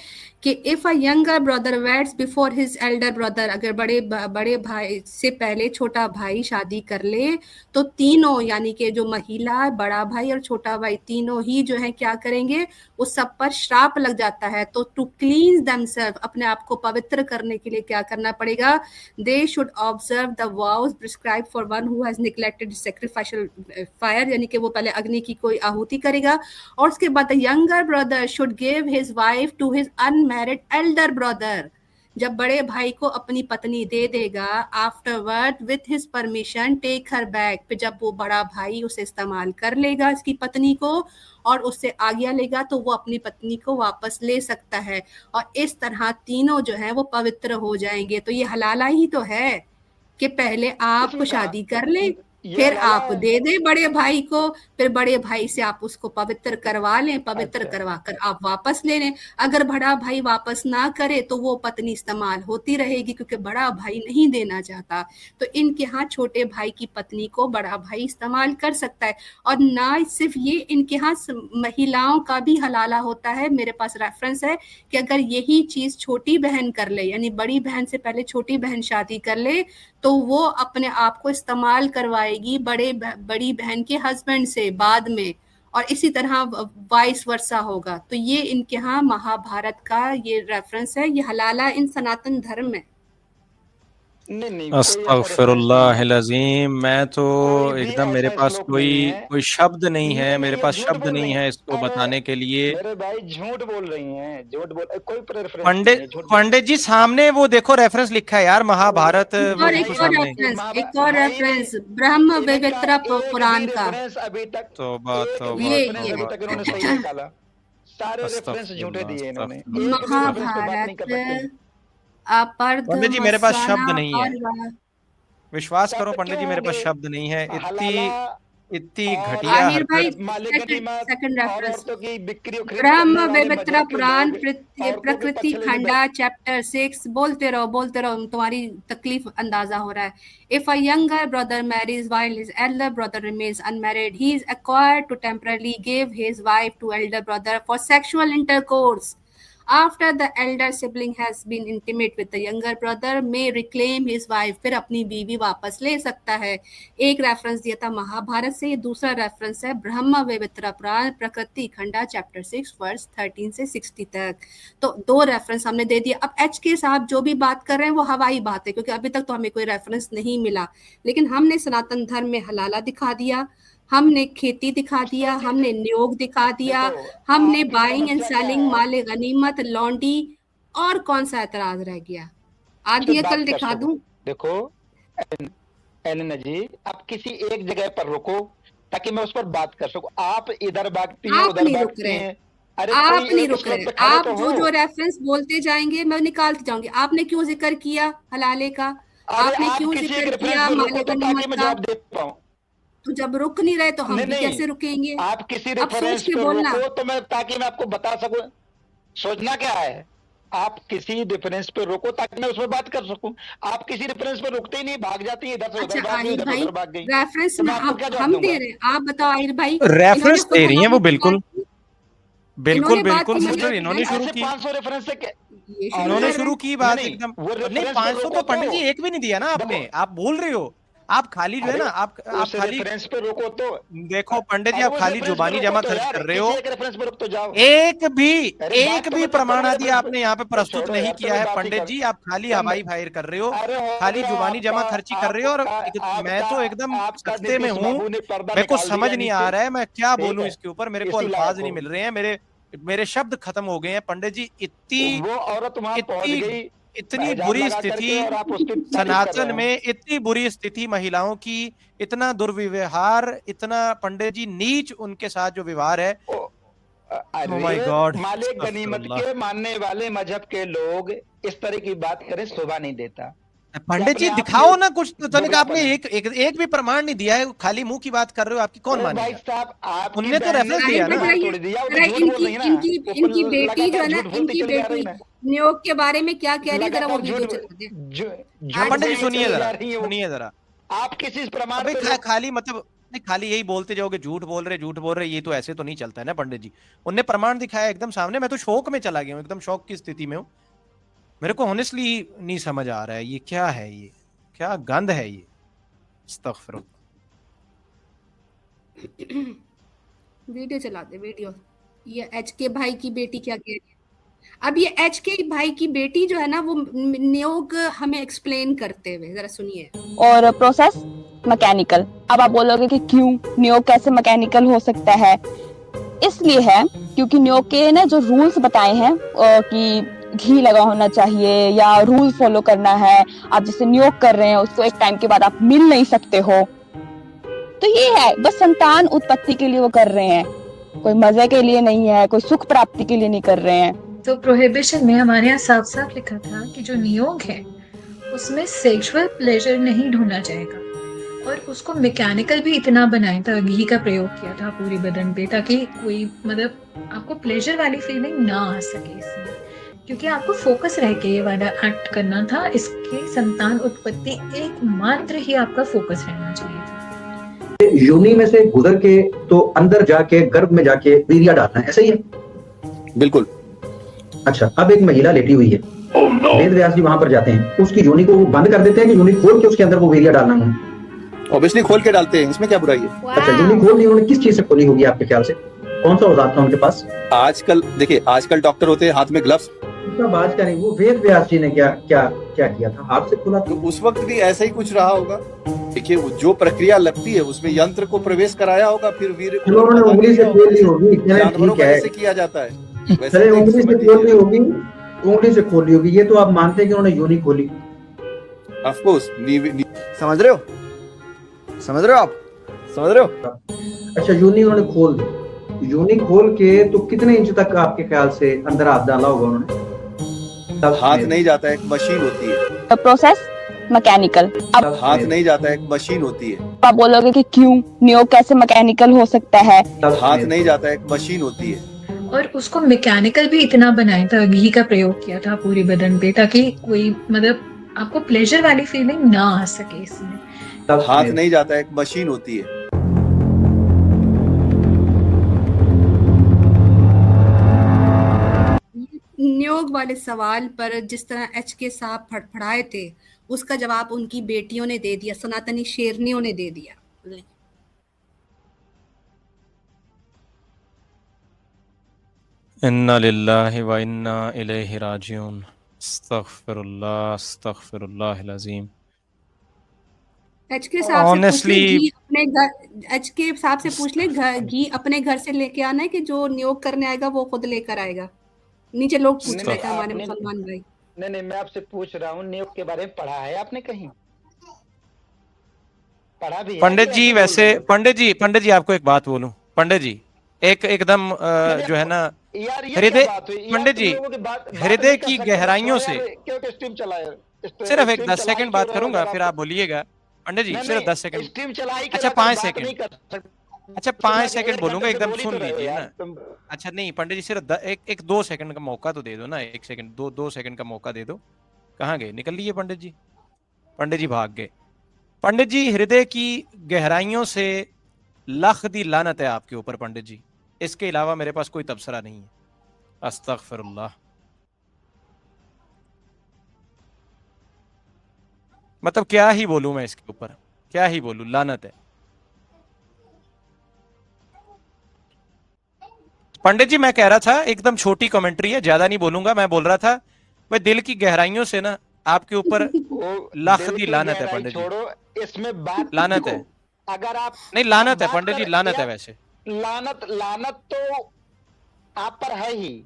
कि if a younger brother weds before his Elder brother, अगर बड़े भाई से पहले छोटा भाई शादी कर ले तो तीनों यानी कि जो महिला, बड़ा भाई और छोटा भाई तीनों ही जो है क्या करेंगे, उस सब पर श्राप लग जाता है। तो टू क्लींस देमसेल्फ, अपने आप को पवित्र करने के लिए क्या करना पड़ेगा, they should observe the vows prescribe for one who has neglected sacrificial fire, यानी कि वो पहले अग्नि की कोई आहुति करेगा। और उसके बाद younger brother should give his wife to his unmarried elder brother, जब बड़े भाई को अपनी पत्नी दे देगा, afterward with his permission take her back, फिर जब वो बड़ा भाई उसे इस्तेमाल कर लेगा इसकी पत्नी को और उससे आज्ञा लेगा तो वो अपनी पत्नी को वापस ले सकता है। और इस तरह तीनों जो है वो पवित्र हो जाएंगे। तो ये हलाला ही तो है कि पहले आप इसमें कहा शादी कर ले, ये फिर हलाला आप है। दे दे बड़े भाई को, फिर बड़े भाई से आप उसको पवित्र करवा लें, पवित्र अच्छा करवा कर आप वापस ले लें। अगर बड़ा भाई वापस ना करे तो वो पत्नी इस्तेमाल होती रहेगी, क्योंकि बड़ा भाई नहीं देना चाहता। तो इनके यहाँ छोटे भाई की पत्नी को बड़ा भाई इस्तेमाल कर सकता है। और ना सिर्फ ये, इनके यहाँ महिलाओं का भी हलाला होता है। मेरे पास रेफरेंस है कि अगर यही चीज छोटी बहन कर ले, यानी बड़ी बहन से पहले छोटी बहन शादी कर ले, तो वो अपने आप को इस्तेमाल करवाएगी बड़ी बहन के हस्बैंड से बाद में, और इसी तरह वाइस वर्सा होगा। तो ये इनके यहाँ महाभारत का ये रेफरेंस है। ये हलाला इन सनातन धर्म में। नहीं कोई ऐसा रेफरेंस नहीं है, अस्तगफिरुल्लाहिल अज़ीम, मैं तो कोई भी एकदम, मेरे ऐसा पास श्लोक कोई नहीं है। कोई शब्द नहीं है, मेरे नहीं ये पास झूठ शब्द बोल नहीं रही है हैं। इसको अरे बताने के लिए। मेरे भाई झूठ बोल रही हैं, झूठ बोल, कोई रेफरेंस नहीं पंडित है, झूठ बोल। पंडित जी सामने वो देखो रेफरेंस लिखा है यार, महाभारत वो देखो एक और सामने। रेफरेंस, है ही नहीं। ब्रह्म इनका विवित्र एक भी पुराण का। रेफरेंस अभी तक, तौबा एक भी तौबा रेफरेंस ये अभी तौबा तक इन्होंने तौबा, सही नहीं निकाला। सारे रेफरेंस झूठे अस्तगफिरुल्लाह दिए इन्होंने, अस्तगफिरुल्लाह एक भी रेफरेंस पे बात महाभारत नहीं कर सकते। अपरध पंडित जी मेरे पास मस्वाना शब्द नहीं है, और विश्वास करो शब्द पंडित क्यों जी मेरे पास होंगे। शब्द नहीं है। हलाला इतनी इतनी घटिया आहिर भाई हरकत। सेकंड रेफरेंस ब्रह्म वैवर्त पुराण प्रकृति खंडा चैप्टर 6। बोलते रहो तुम्हारी तकलीफ अंदाजा हो रहा है। If a younger brother marries while his elder brother remains unmarried, he is required to temporarily give his wife to elder brother for sexual intercourse. After the elder sibling has been intimate with the younger brother, may reclaim his wife. फिर अपनी बीवी वापस ले सकता है। एक reference दिया था महाभारत से, दूसरा रेफरेंस है ब्रह्म वैवर्त पुराण प्रकृति खंडा चैप्टर 6 वर्स 13 से 60 तक। तो 2 रेफरेंस हमने दे दिया। अब HK साहब जो भी बात कर रहे हैं वो हवाई बात है, क्योंकि अभी तक तो हमें कोई रेफरेंस नहीं मिला, लेकिन हमने सनातन धर्म में हलाला दिखा दिया, हमने खेती दिखा दिया, हमने नियोग दिखा दिया, हमने बाइंग एंड सेलिंग, माले गनीमत, लॉन्डी, और कौन सा एतराज रह गया? आधी अकल दिखा दूं? देखो एलिना जी, आप किसी एक जगह पर रुको ताकि मैं उस पर बात कर सकूं। आप इधर भागती हैं, उधर भागती हैं। अरे आप नहीं रुक रहे। आप जो रेफरेंस बोलते जाएंगे मैं निकालती जाऊंगी। आपने क्यों जिक्र किया हलाले का? आपने क्यों जिक्र किया माले गनीमत का? तो जब रुक नहीं रहे तो हम भी कैसे रुकेंगे? आप किसी रेफरेंस पे रुको तो मैं, ताकि मैं आपको बता सकूं। सोचना क्या है, आप किसी रेफरेंस पे रुको ताकि मैं उस पर बात कर सकूं। आप किसी रेफरेंस पे रुकते ही नहीं, भाग जाती है, इधर से उधर भाग गई, इधर उधर भाग गई। रेफरेंस हम दे रहे हैं, आप बताओ आहिर भाई। रेफरेंस दे रही हैं वो, बिल्कुल सिस्टर, इन्होंने शुरू की 500 रेफरेंस से, इन्होंने शुरू की बात एकदम। नहीं 500 तो पंडित जी एक भी नहीं दिया ना आपने, आप बोल रहे हो। आप खाली जो है ना, आप खाली रेफरेंस पे रोको तो देखो पंडित जी, आप खाली जुबानी जमा खर्च कर रहे हो। एक भी प्रमाण आदि आपने यहाँ पे प्रस्तुत नहीं किया है पंडित जी। आप खाली हवाई फायर कर रहे हो, खाली जुबानी जमा खर्ची कर रहे हो। और मैं तो एकदम सस्ते में हूँ, मेरे को समझ नहीं आ रहा है मैं क्या बोलूं इसके ऊपर। मेरे को अल्फाज नहीं मिल रहे हैं, मेरे शब्द खत्म हो गए हैं पंडित जी। इतनी बुरी स्थिति सनातन में, इतनी बुरी स्थिति महिलाओं की, इतना दुर्व्यवहार, इतना पंडित जी नीच उनके साथ जो व्यवहार है। Oh my God, माले गनीमत के मानने वाले मजहब के लोग इस तरह की बात करें शोभा नहीं देता। पंडित जी दिखाओ ना कुछ तो। आपने एक भी प्रमाण नहीं दिया है, खाली मुंह की बात कर रहे हो। आपकी कौन मानेगा? उनने तो रेफरेंस दिया ना। इनकी बेटी जो है ना, इनकी बेटी नियोग के बारे में क्या कह रही है, जरा वो वीडियो चला दे। पंडित जी सुनिए जरा। आप किसी प्रमाण पे खाली मतलब नहीं, खाली यही बोलते जाओगे झूठ बोल रहे, ये तो ऐसे तो नहीं चलता है ना पंडित जी। उनने प्रमाण दिखाया एकदम सामने, मैं तो शौक में चला गया हूँ, एकदम शौक की स्थिति में हूँ। मेरे को ऑनेस्टली नहीं समझ आ रहा है ये क्या है, ये क्या गंद है ये। अस्तगफिरुल्लाह। वीडियो चला दे वीडियो। ये HK भाई की बेटी क्या कह रही है? अब ये HK भाई की बेटी जो है ना, वो नियोग हमें एक्सप्लेन करते हुए जरा सुनिए। और प्रोसेस मैकेनिकल। अब आप बोलोगे कि क्यों नियोग कैसे मैकेनिकल हो सकता है? इसलिए है क्योंकि नियोग के ना जो रूल्स बताए हैं कि घी लगा होना चाहिए या रूल फॉलो करना है। आप जैसे नियोग कर रहे हैं उसको एक टाइम के बाद आप मिल नहीं सकते हो, तो ये है बस संतान उत्पत्ति के लिए वो कर रहे हैं, कोई मजे के लिए नहीं है, कोई सुख प्राप्ति के लिए नहीं कर रहे हैं। तो प्रोहिबिशन में हमारे यहाँ साफ साफ लिखा था कि जो नियोग है उसमें सेक्सुअल प्लेजर नहीं ढूंढना जाएगा, और उसको मैकेनिकल भी इतना बनाया था, घी का प्रयोग किया था पूरी बदन पे, ताकि कोई मतलब आपको प्लेजर वाली फीलिंग ना आ सके इसमें, क्योंकि आपको फोकस रह के ये वाला एक्ट करना था। इसके संतान उत्पत्ति एकमात्र ही आपका फोकस रहना चाहिए था। योनि में से गुजर के तो अंदर जाके गर्भ में जाके वीर्य डालना है, ऐसा ही है? बिल्कुल। अच्छा, अब एक महिला लेटी हुई है, वेद व्यास जी वहां पर जाते हैं, उसकी योनि को वो बंद कर देते हैं कि योनि खोल के उसके अंदर वो वीर्य डालना है? ऑब्वियसली खोल के डालते हैं, इसमें क्या बुराई है? अच्छा, योनि खोल दी उन्होंने, किस चीज से खोली होगी आपके ख्याल से? कौन सा औजार था उनके पास? आजकल देखिए, आजकल डॉक्टर होते हैं हाथ में ग्लव्स। आज का नहीं, वो वेद व्यास जी ने क्या किया था, हाथ से खोला? तो उस वक्त भी ऐसा ही कुछ रहा होगा। देखिए, जो प्रक्रिया लगती है उसमें यंत्र को प्रवेश कराया होगा, फिर वीर्य उन्होंने उंगली से खोल ली होगी, जानवरों का ऐसे किया जाता है, वैसे उंगली से खोल ली होगी, उंगली से खोल ली होगी। ये तो आप मानते हैं कि उन्होंने योनि खोली? Of course. समझ रहे हो आप? अच्छा, योनि उन्होंने खोल दी, योनि खोल के तो कितने इंच तक आपके ख्याल से अंदर हाथ डाला होगा उन्होंने? हाथ नहीं जाता, एक मशीन होती है। Process mechanical. हाथ नहीं जाता, एक मशीन होती है। आप बोलोगे कि क्यों, नियोग कैसे मैकेनिकल हो सकता है? हाथ नहीं जाता, एक मशीन होती है। और उसको मैकेनिकल भी इतना बनाया था, घी का प्रयोग किया था पूरे बदन पे, ताकि कोई मतलब आपको प्लेजर वाली फीलिंग ना आ सके इसमें। हाथ नहीं जाता, एक मशीन होती है। नियोग वाले सवाल पर जिस तरह HK साहब फड़फड़ाए थे, उसका जवाब उनकी बेटियों ने दे दिया, सनातनी शेरनियों ने दे दिया। इन्ना लिल्लाहि व इन्ना इलैहि राजिऊन। अस्तगफिरुल्लाह अस्तगफिरुल्लाहिल अज़ीम। HK साहब से पूछ ले, Honestly, घी अपने घर, HK साहब से पूछ ले, घी अपने घर से लेके आना है कि जो नियोग करने आएगा वो खुद लेकर आएगा? नीचे लोग पूछ रहे थे हमारे मुसलमान भाई। नहीं, मैं आपसे पूछ रहा हूँ, नियोग के बारे में पढ़ा है आपने कहीं? पढ़ा भी है? पंडित जी वैसे पंडित जी आपको एक बात बोलूं, पंडित जी एकदम जो है ना हृदय, पंडित जी हृदय की गहराइयों से सिर्फ एक 10 सेकंड बात करूंगा, फिर आप बोलिएगा। पंडित जी सिर्फ 10 सेकंड, अच्छा 5 सेकंड, अच्छा 5 सेकंड बोलूंगा, एकदम सुन लीजिए ना। अच्छा नहीं पंडित जी, सिर्फ एक 2 सेकंड का मौका तो दे दो ना, 1 सेकंड, 2 सेकंड का मौका दे दो। कहाँ गए, निकल लिए पंडित जी? पंडित जी भाग गए। पंडित जी हृदय की गहराइयों से लाख दी लानत है आपके ऊपर पंडित जी, इसके अलावा मेरे पास कोई तबसरा नहीं है। अस्तगफिरुल्लाह। मतलब क्या ही बोलूं मैं इसके ऊपर, क्या ही बोलूं, लानत है। पंडित जी मैं कह रहा था, एकदम छोटी कमेंट्री है, ज्यादा नहीं बोलूंगा। मैं बोल रहा था भाई दिल की गहराइयों से ना आपके ऊपर लाख दी लानत है पंडित जी, इसमें बात लानत है। अगर आप नहीं लानत है पंडित जी, लानत है। वैसे लानत तो आप पर है ही,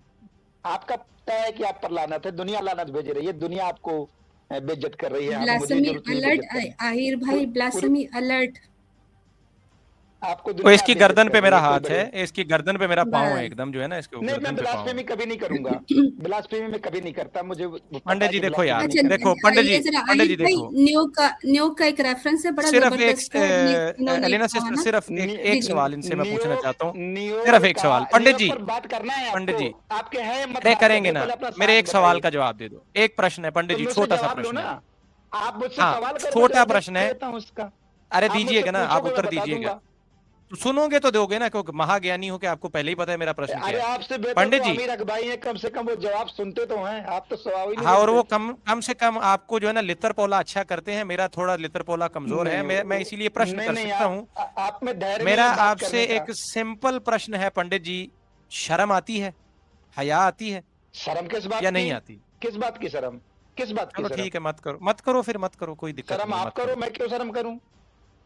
आपका तय है कि आप पर लानत है, दुनिया लानत भेज रही है, दुनिया आपको बेइज्जत कर रही है। ब्लास्फेमी अलर्ट आहिर भाई, ब्लास्फेमी अलर्ट। आपको तो इसकी गर्दन पे मेरा हाथ है, इसकी गर्दन पे मेरा पाँव है, बस एकदम जो है ना इसके नहीं, गर्दन मैं पे पाँव है। ब्लास्फेमी कभी नहीं करूंगा, ब्लास्फेमी में कभी नहीं करता, मुझे पंडित जी देखो यार, अच्छा, देखो पंडित ये जी, जरा पंडित जी आहिर भाई, देखो, नियोग का एक रेफरेंस है, बड़ा सिर्फ जबरदस्त है, इन्होंने एलिना कहा सिस्टर, ना। सिर्फ जी एक जी सवाल इनसे मैं पूछना चाहता हूँ, नियोग सिर्फ एक सवाल। पंडित जी, पर बात करना है पंडित आपको, जी आपके हैं मत अरे बात करेंगे करने, ना, पहले अपना मेरे साथ एक सवाल बताइए। का जवाब दे दो। एक प्रश्न है पंडित तो जी, मुझसे छोटा सा जवाब लो प्रश्न है। ना, आप मुझसे हाँ सवाल करो, मैं छोटा जवाब प्रश्न है, देता हूँ उसका। अरे आप मुझसे दीजिएगा ना, आप पूछोगे, मैं उत्तर बता दीजिएगा। दूंगा। तो सुनोगे तो दोगे ना, क्योंकि महाज्ञानी हो के आपको पहले ही पता है मेरा प्रश्न अरे क्या है। आपसे बेहतर पंडित तो जी, अमीर अकबाई हैं, कम से कम वो जवाब सुनते तो हैं, आप तो सवाल ही नहीं हाँ, और वो देते। कम से कम आपको जो है ना लितर पोला अच्छा करते हैं, मेरा थोड़ा लितर पोला कमजोर है। नहीं, मैं इसीलिए प्रश्न कर नहीं, सकता हूँ। आप में धैर्य नहीं मेरा है बात आपसे करने का। एक सिंपल प्रश्न है पंडित जी, शर्म आती है, हया आती है शर्म किस बात या की? नहीं आती? किस बात की शर्म? किस बात की चलो शर्म? ठीक है, मत करो फिर, मत करो, कोई दिक्कत शर्म नहीं है, आप मत करो, करो। मैं क्यों शर्म करूं?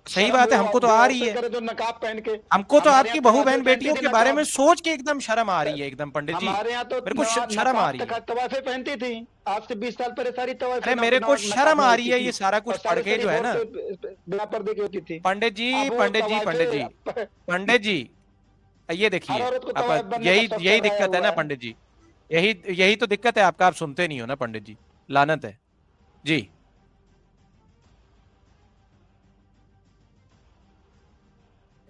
सही शर्म बात है, वो हमको तो जो आ रही औरतें है। करे जो नकाब पहन के, हमको तो हमारे आपकी यहाँ बहू तवाफे बहन पहनती बेटियों थी के बारे में नकाब। सोच के एकदम शर्म आ रही है, एकदम पंडित जी, हमारे यहाँ तो मेरे को शर्म आ रही है। तवाफे पहनती थी, आज से 20 साल पहले सारी तवाफे अरे मेरे को शर्म आ रही है ये सारा और कुछ पढ़ सारी के, जो है ना औरतें बिना पर्दे की होती थी। पंडित जी, अब वो पंडित जी, पंडित जी, तवाफे पंडित जी, ये हर देखिए, औरत को आप तवाफ बनने का यही शौक यही चढ़ाया दिक्कत है हुआ ना है। पंडित जी, यही तो दिक्कत है आपका, आप सुनते नहीं हो ना पंडित जी, लानत है जी।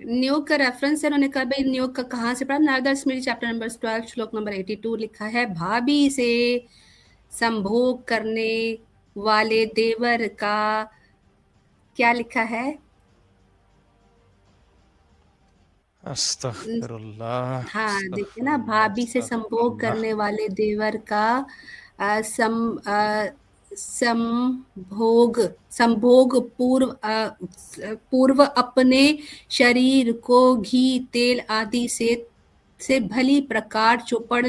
नियोग का रेफरेंस है, उन्होंने कहा भाई नियोग का कहाँ से पढ़ा? नारदा स्मृति चैप्टर नंबर 12 श्लोक नंबर 82 लिखा है, भाभी से संभोग करने वाले देवर का क्या लिखा है? अस्तगफिरुल्लाह, हाँ देखिए ना, भाभी से संभोग करने वाले देवर का संभोग पूर्व अपने शरीर को घी तेल आदि से भली प्रकार चुपड़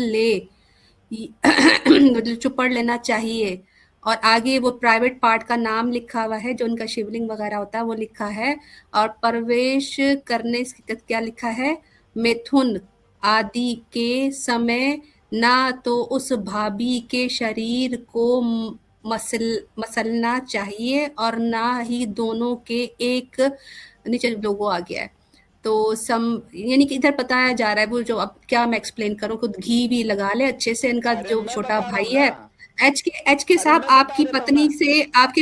लेना चाहिए। और आगे वो प्राइवेट पार्ट का नाम लिखा हुआ है, जो उनका शिवलिंग वगैरह होता है वो लिखा है। और प्रवेश करने क्या लिखा है? मिथुन आदि के समय ना तो उस भाभी के शरीर को मसलना चाहिए और ना ही दोनों के एक, नीचे लोगो आ गया है तो यानी कि इधर बताया जा रहा है वो जो, अब क्या मैं एक्सप्लेन करूं, खुद घी भी लगा ले अच्छे से, इनका जो छोटा भाई है एच के साहब, आपकी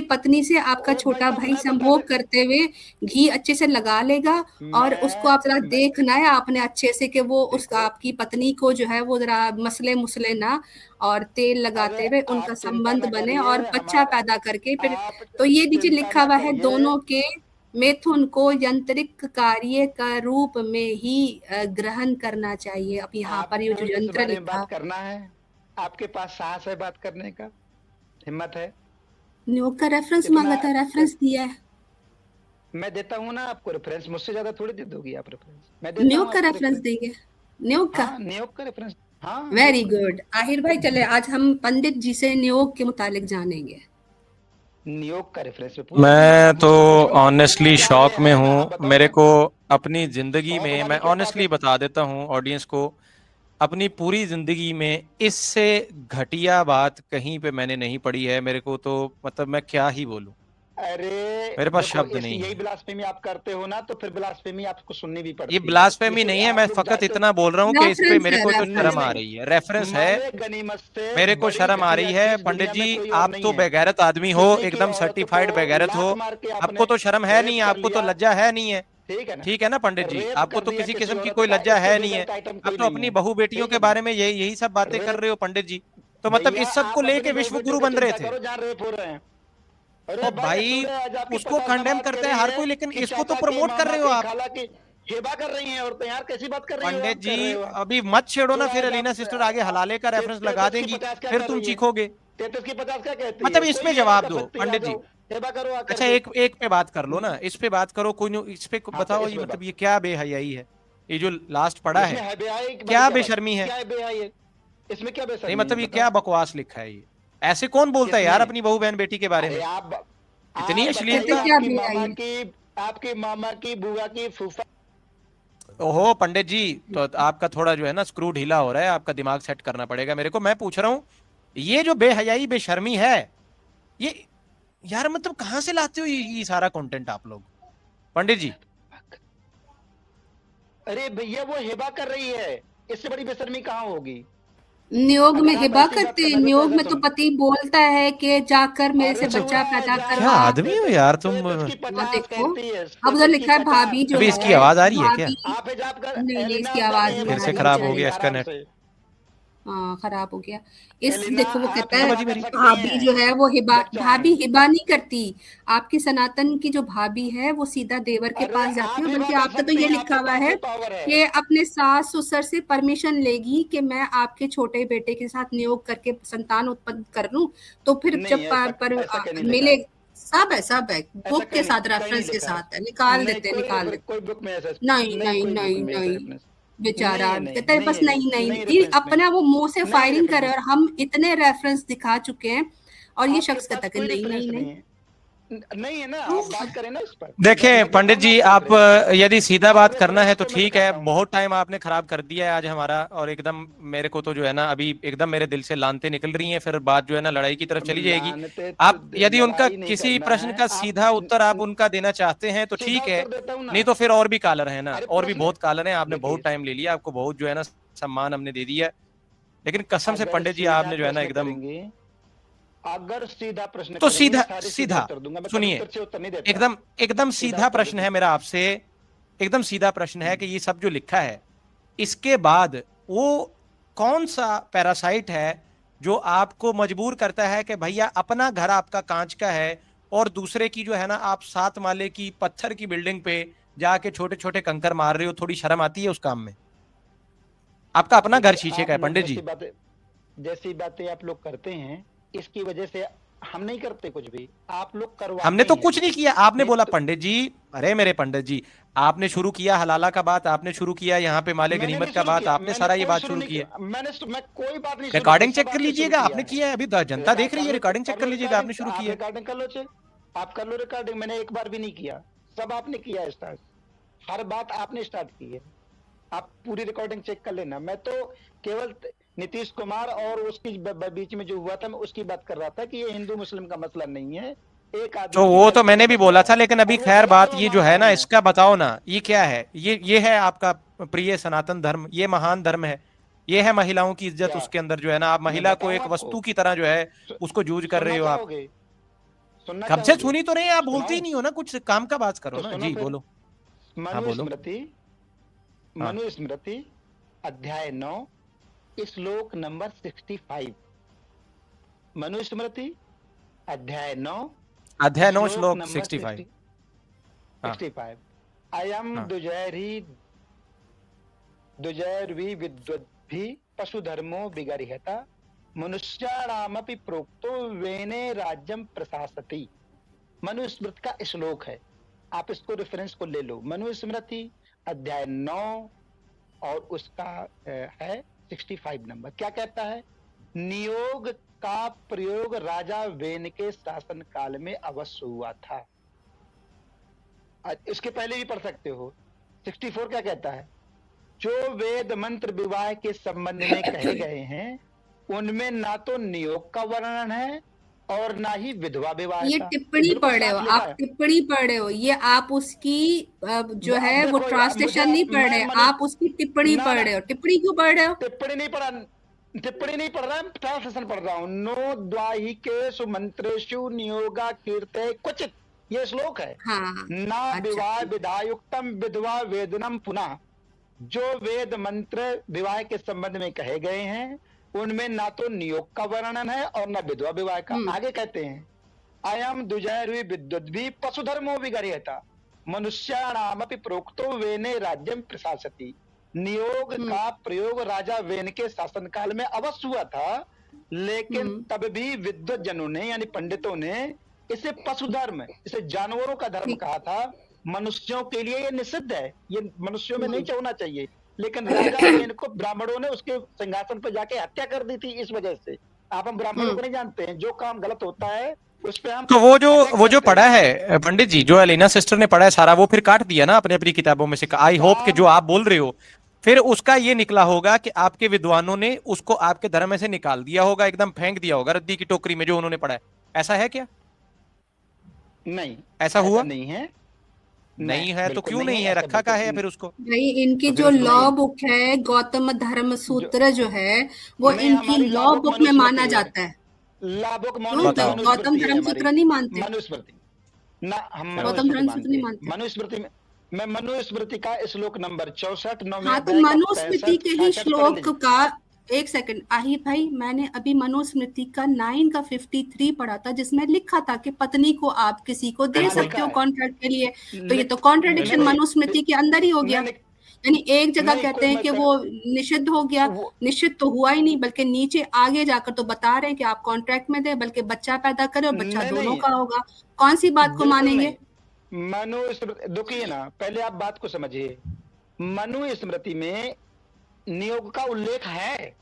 पत्नी से आपका छोटा भाई संभोग करते हुए घी अच्छे से लगा लेगा, और उसको आप जरा देखना है आपने अच्छे से कि वो उसका आपकी पत्नी को जो है वो जरा मसले मुसले ना, और तेल लगाते हुए उनका संबंध बने और बच्चा पैदा करके फिर। तो ये नीचे लिखा हुआ है, दोनों के मिथुन को यंत्रिक कार्य का रूप में ही ग्रहण करना चाहिए। अब यहाँ पर ये जो यंत्र लिखा, करना है, आपके पास साहस है बात करने का, हिम्मत है? न्यूयॉर्क का रेफरेंस मांगा था, रेफरेंस दिया है। मैं देता हूँ ना आपको रेफरेंस, मुझसे ज्यादा थोड़ी दे दोगी आप रेफरेंस। मैं न्यूयॉर्क का रेफरेंस देंगे, न्यूयॉर्क का। न्यूयॉर्क का रेफरेंस, हाँ। वेरी गुड आहिर भाई, चले आज हम पंडित जी से न्यूयॉर्क के मुतालिक जानेंगे। न्यूयॉर्क का रेफरेंस। मैं तो ऑनेस्टली शॉक में हूँ। मेरे को अपनी जिंदगी में, मैं ऑनेस्टली बता देता हूँ ऑडियंस को, अपनी पूरी जिंदगी में इससे घटिया बात कहीं पे मैंने नहीं पढ़ी है। मेरे को तो मतलब मैं क्या ही बोलूं, अरे मेरे पास शब्द नहीं है। यही ब्लास्फेमी आप करते हो ना, तो फिर ब्लास्फेमी आपको सुननी भी पड़ती है। ये ब्लास्फेमी नहीं है, मैं फकत इतना बोल रहा हूँ कि इस पे मेरे को तो शर्म आ रही है। रेफरेंस है, मेरे को शर्म आ रही है। पंडित जी आप तो बेगैरत आदमी हो, एकदम सर्टिफाइड बेगैरत हो, आपको तो शर्म है नहीं, आपको तो लज्जा है नहीं है, ठीक है ना पंडित जी? आपको तो किसी किस्म की कोई लज्जा है नहीं है। आप तो अपनी बहू बेटियों के बारे में यही सब बातें कर रहे हो पंडित जी। तो मतलब इस सब को लेके विश्व गुरु बन रहे थे। तो भाई उसको कंडेम करते हैं हर कोई, लेकिन इसको तो प्रमोट कर रहे हो आप। हेबा कर रही हैं औरतें यार, कैसी बात कर रही हैं पंडित जी अभी मत छेड़ो ना, फिर अलीना सिस्टर आगे हलाले का रेफरेंस लगा देंगी, फिर तुम चीखोगे। 33 की 50 क्या कहती है? मतलब इसमें जवाब दो पंडित जी। हेबा करो आकर। अच्छा एक पे बात कर लो ना, इस पे बात करो, कोई नहीं इस पे बताओ। ये मतलब ये क्या बेहयाई है, ये जो लास्ट पड़ा है क्या बेशर्मी है? इसमें क्या बेशर्मी? नहीं मतलब ये क्या बकवास लिखा है? ये ऐसे कौन बोलता है यार अपनी बहू बहन बेटी के बारे में? इतनी अश्लीलता। आपके मामा की, बुआ की, फूफा। ओहो पंडित जी, तो आपका थोड़ा जो है ना स्क्रू ढीला हो रहा है, आपका दिमाग सेट करना पड़ेगा मेरे को। मैं पूछ रहा हूँ ये जो बेहयाई बेशर्मी है, ये यार मतलब कहां से लाते हो ये सारा कंटेंट आप लोग पंडित जी? अरे भैया वो हिबा कर रही है, इससे बड़ी बेशर्मी कहाँ होगी? न्यूयॉर्क में हिबा करते हैं, न्यूयॉर्क में तो पति बोलता है कि जाकर मेरे से बच्चा पैदा करवा। क्या आदमी हो यार तुम? देखो अब उधर लिखा है भाभी जो अभी है, इसकी आवाज आ रही है क्या? नहीं इसकी आवाज फिर से खराब हो गया इसका नेट। हाँ खराब हो गया। इस देखो वो कहता है भाभी जो है वो भाभी हिबा नहीं करती। आपकी सनातन की जो भाभी है वो सीधा देवर के पास जाती है, बल्कि आपका तो ये लिखा हुआ है कि अपने सास ससुर से परमिशन लेगी कि मैं आपके छोटे बेटे के साथ नियोग करके संतान उत्पन्न कर लूं। तो फिर जब मिले सब है बुक के साथ रेफरेंस के साथ है, निकाल देते। नहीं बेचारा कहता है बस नहीं अपना वो मुंह से फायरिंग करे, और हम इतने रेफरेंस दिखा चुके हैं और ये शख्स कहता है नहीं है ना। आप बात करें ना इस पर। देखें पंडित जी, आप यदि सीधा बात करना है तो ठीक है, बहुत टाइम आपने खराब कर दिया है आज हमारा, और एकदम मेरे को तो जो है ना अभी एकदम मेरे दिल से लानते निकल रही हैं, फिर बात जो है ना लड़ाई की तरफ चली जाएगी। आप यदि उनका किसी प्रश्न का सीधा उत्तर आप उनका देना चाहते हैं तो ठीक है, नहीं तो फिर और भी कॉलर है ना, और भी बहुत कॉलर है। आपने बहुत टाइम ले लिया, आपको बहुत जो है ना सम्मान हमने दे दिया, लेकिन कसम से पंडित जी आपने जो है ना एकदम, अगर सीधा प्रश्न तो सीधा सुनिए, एकदम सीधा प्रश्न है मेरा आपसे, एकदम सीधा प्रश्न है कि ये सब जो लिखा है इसके बाद वो कौन सा पैरासाइट है जो आपको मजबूर करता है कि भैया अपना घर आपका कांच का है और दूसरे की जो है ना आप 7 माले की पत्थर की बिल्डिंग पे जाके छोटे छोटे कंकर मार रहे हो? थोड़ी शर्म आती है उस काम में? आपका अपना घर शीशे का है पंडित जी। जैसी बातें आप लोग करते हैं, इसकी वजह से हम नहीं करते कुछ भी, आप लोग करवाते। हमने तो कुछ नहीं किया। आपने बोला पंडित जी, अरे मेरे पंडित जी, आपने शुरू किया हलाला का बात, आपने शुरू किया यहाँ पे माले गनीमत का बात, आपने सारा ये बात शुरू किया। मैं कोई बात नहीं। रिकॉर्डिंग चेक कर लीजिएगा, आपने किया है, अभी जनता देख रही है, रिकॉर्डिंग चेक कर लीजिएगा, आपने शुरू किया। रिकॉर्डिंग कर लो, आप कर लो रिकॉर्डिंग। मैंने एक बार भी नहीं किया, सब आपने किया स्टार्ट, हर बात आपने स्टार्ट की है। आप पूरी रिकॉर्डिंग चेक कर लेना। मैं तो केवल नीतीश कुमार और उसकी बीच में जो हुआ था मैं उसकी बात कर रहा था कि ये हिंदू मुस्लिम का मसला नहीं है। एक आदमी तो वो तो मैंने भी बोला था, लेकिन अभी खैर बात ये जो है ना इसका बताओ ना, ये क्या है? ये है आपका प्रिय सनातन धर्म, ये महान धर्म है, ये है महिलाओं की इज्जत क्या? उसके अंदर जो है ना, आप महिला को बताऊं एक आपको? वस्तु की तरह जो है उसको जूझ कर रहे हो आप। सुनना कब से चाहोगे? सुनी तो नहीं, आप बोलते ही सुनाऊं? नहीं हो ना, कुछ काम का बात करो तो ना। सुनो जी फिर। बोलो। हाँ बोलो। हाँ। मनुस्मृति अध्याय 9 श्लोक नंबर 65। मनुस्मृति अध्याय 9 अध्याय 9 श्लोक श्लोक नंबर 65। हाँ 65। अयम हाँ। दुजैर्वी विद्वद्भि पशु धर्मो विगर्ह्यता मनुष्याणामपि प्रोक्तो वेने राज्यम प्रशासति। मनुस्मृति का श्लोक है, आप इसको रेफरेंस को ले लो। मनुस्मृति अध्याय 9 और उसका है 65 नंबर। क्या कहता है? नियोग का प्रयोग राजा वेन के शासन काल में अवश्य हुआ था। इसके पहले भी पढ़ सकते हो। 64 क्या कहता है? जो वेद मंत्र विवाह के संबंध में कहे गए हैं उनमें ना तो नियोग का वर्णन है और ना ही विधवा विवाह ये का। टिप्पणी पढ़ रहे हो आप, टिप्पणी पढ़ रहे हो। ये आप उसकी जो है वो ट्रांसलेशन नहीं पढ़ रहे, आप उसकी टिप्पणी पढ़ रहे हो। टिप्पणी क्यों पढ़ रहे हो? टिप्पणी नहीं पढ़ रहा, ट्रांसलेशन पढ़ रहा हूँ। नो द्वाहिकेषु मंत्रेषु नियोगा कीर्ते क्वचित, ये श्लोक है। हाँ। ना विवाह विधायुक्तम विधवा वेदनम पुनः। जो वेद मंत्र विवाह के संबंध में कहे गए हैं उनमें ना तो नियोग का वर्णन है और ना विधवा विवाह का। आगे कहते हैं अयम दुजैर्वी विद्वद्भि पशुधर्मो विगर्ह्यता मनुष्याणामपि प्रोक्तो वेने राज्यम प्रशासति। नियोग का प्रयोग राजा वेन के शासनकाल में अवश्य हुआ था, लेकिन तब भी विद्वत जनों ने यानी पंडितों ने इसे पशुधर्म, इसे जानवरों का धर्म कहा था। मनुष्यों के लिए ये निषिद्ध है, ये मनुष्यों में नहीं होना चाहिए। लेकिन राजा वेन को ब्राह्मणों ने उसके सिंहासन पर जाके हत्या कर दी थी इस वजह से। आप हम ब्राह्मणों को नहीं जानते हैं, जो काम गलत होता है उस पे हम। तो वो जो पढ़ा है पंडित जी, जो एलिना सिस्टर ने पढ़ा है सारा, वो फिर काट दिया ना अपनी अपनी किताबों में से। आई होप कि जो आप बोल रहे हो फिर उसका ये निकला होगा कि आपके विद्वानों ने उसको आपके धर्म में से निकाल दिया होगा, एकदम फेंक दिया होगा रद्दी की टोकरी में जो उन्होंने पढ़ा है। ऐसा है क्या? नहीं, ऐसा हुआ नहीं है। नहीं है तो क्यों नहीं है? रखा का है फिर उसको? भाई इनकी जो लॉ बुक है गौतम धर्म सूत्र जो है वो इनकी लॉ बुक में माना जाता है। लॉ बुक गौतम धर्म सूत्र नहीं मानते? मनुस्मृति ना, हम गौतम धर्म सूत्र नहीं मानते। मनुस्मृति में मैं मनुस्मृति का श्लोक नंबर 64 हाँ तो मनुस्मृति के ही श्लोक का, एक सेकंड आहिर भाई, मैंने अभी मनुस्मृति का 9 का 53 पढ़ा था जिसमें लिखा था कि पत्नी को आप किसी को दे सकते हो कॉन्ट्रैक्ट के लिए। तो ये तो कॉन्ट्रडिक्शन मनुस्मृति के अंदर ही हो गया। यानी एक जगह कहते हैं कि वो निषिद्ध हो गया, निषिद्ध तो हुआ ही नहीं, बल्कि नीचे आगे जाकर तो बता रहे हैं कि आप कॉन्ट्रैक्ट में दे, बल्कि बच्चा पैदा करे और बच्चा दोनों का होगा। कौन सी बात को मानेंगे? मनुस्मृति दुखिए ना, पहले आप बात को समझिए। मनुस्मृति में नियोग का उल्लेख है,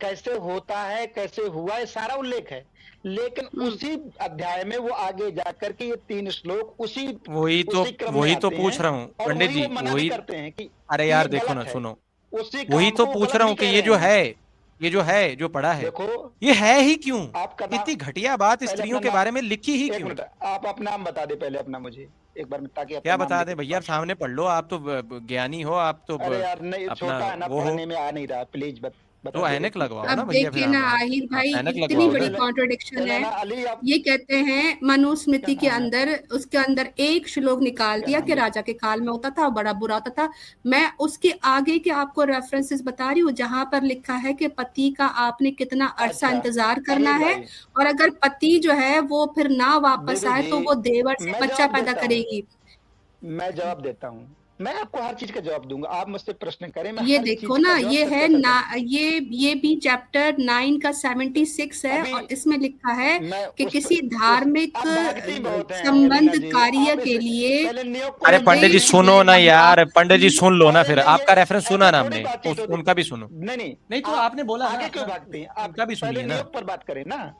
कैसे होता है कैसे हुआ है सारा उल्लेख है, लेकिन उसी अध्याय में वो आगे जाकर के ये 3 श्लोक वही तो पूछ रहा हूँ पंडित जी, वही करते हैं कि अरे यार देखो ना, सुनो, वही तो पूछ रहा हूँ कि ये जो पढ़ा है ये है ही क्यों? इतनी घटिया बात स्त्रियों के बारे में लिखी ही क्यों? आप अपना नाम बता दे पहले अपना मुझे एक बार, ताकि क्या बता दे भैया, सामने पढ़ लो, आप तो ज्ञानी हो, आप तो अरे यार नहीं, छोटा है ना, पढ़ने में आ नहीं रहा, प्लीज तो ऐनक लगवाओ ना अब भैया। देखिए ना आहिर भाई, इतनी बड़ी कॉन्ट्रडिक्शन है। ये कहते हैं मनुस्मृति के अंदर, उसके अंदर एक श्लोक निकाल दिया कि राजा के काल में होता था, बड़ा बुरा होता था। मैं उसके आगे के आपको रेफरेंसेस बता रही हूँ जहां पर लिखा है कि पति का आपने कितना अरसा इंतजार करना है, और अगर पति जो है वो फिर ना वापस आए तो वो देवर से बच्चा पैदा करेगी। मैं जवाब देता हूँ, मैं आपको हर चीज का जवाब दूंगा, आप मुझसे प्रश्न करें, मैं ये देखो ना, ये है ना, ये भी चैप्टर 9 का 76 है और इसमें लिखा है कि किसी धार्मिक संबंध कार्य के लिए। अरे पंडित जी सुनो ना यार, पंडित जी सुन लो ना, फिर आपका रेफरेंस सुना ना हमने, उनका भी सुनो। नहीं तो आपने बोला आगे क्यों भागते हैं, आप भी सुनिए ना, पर बात करें ना,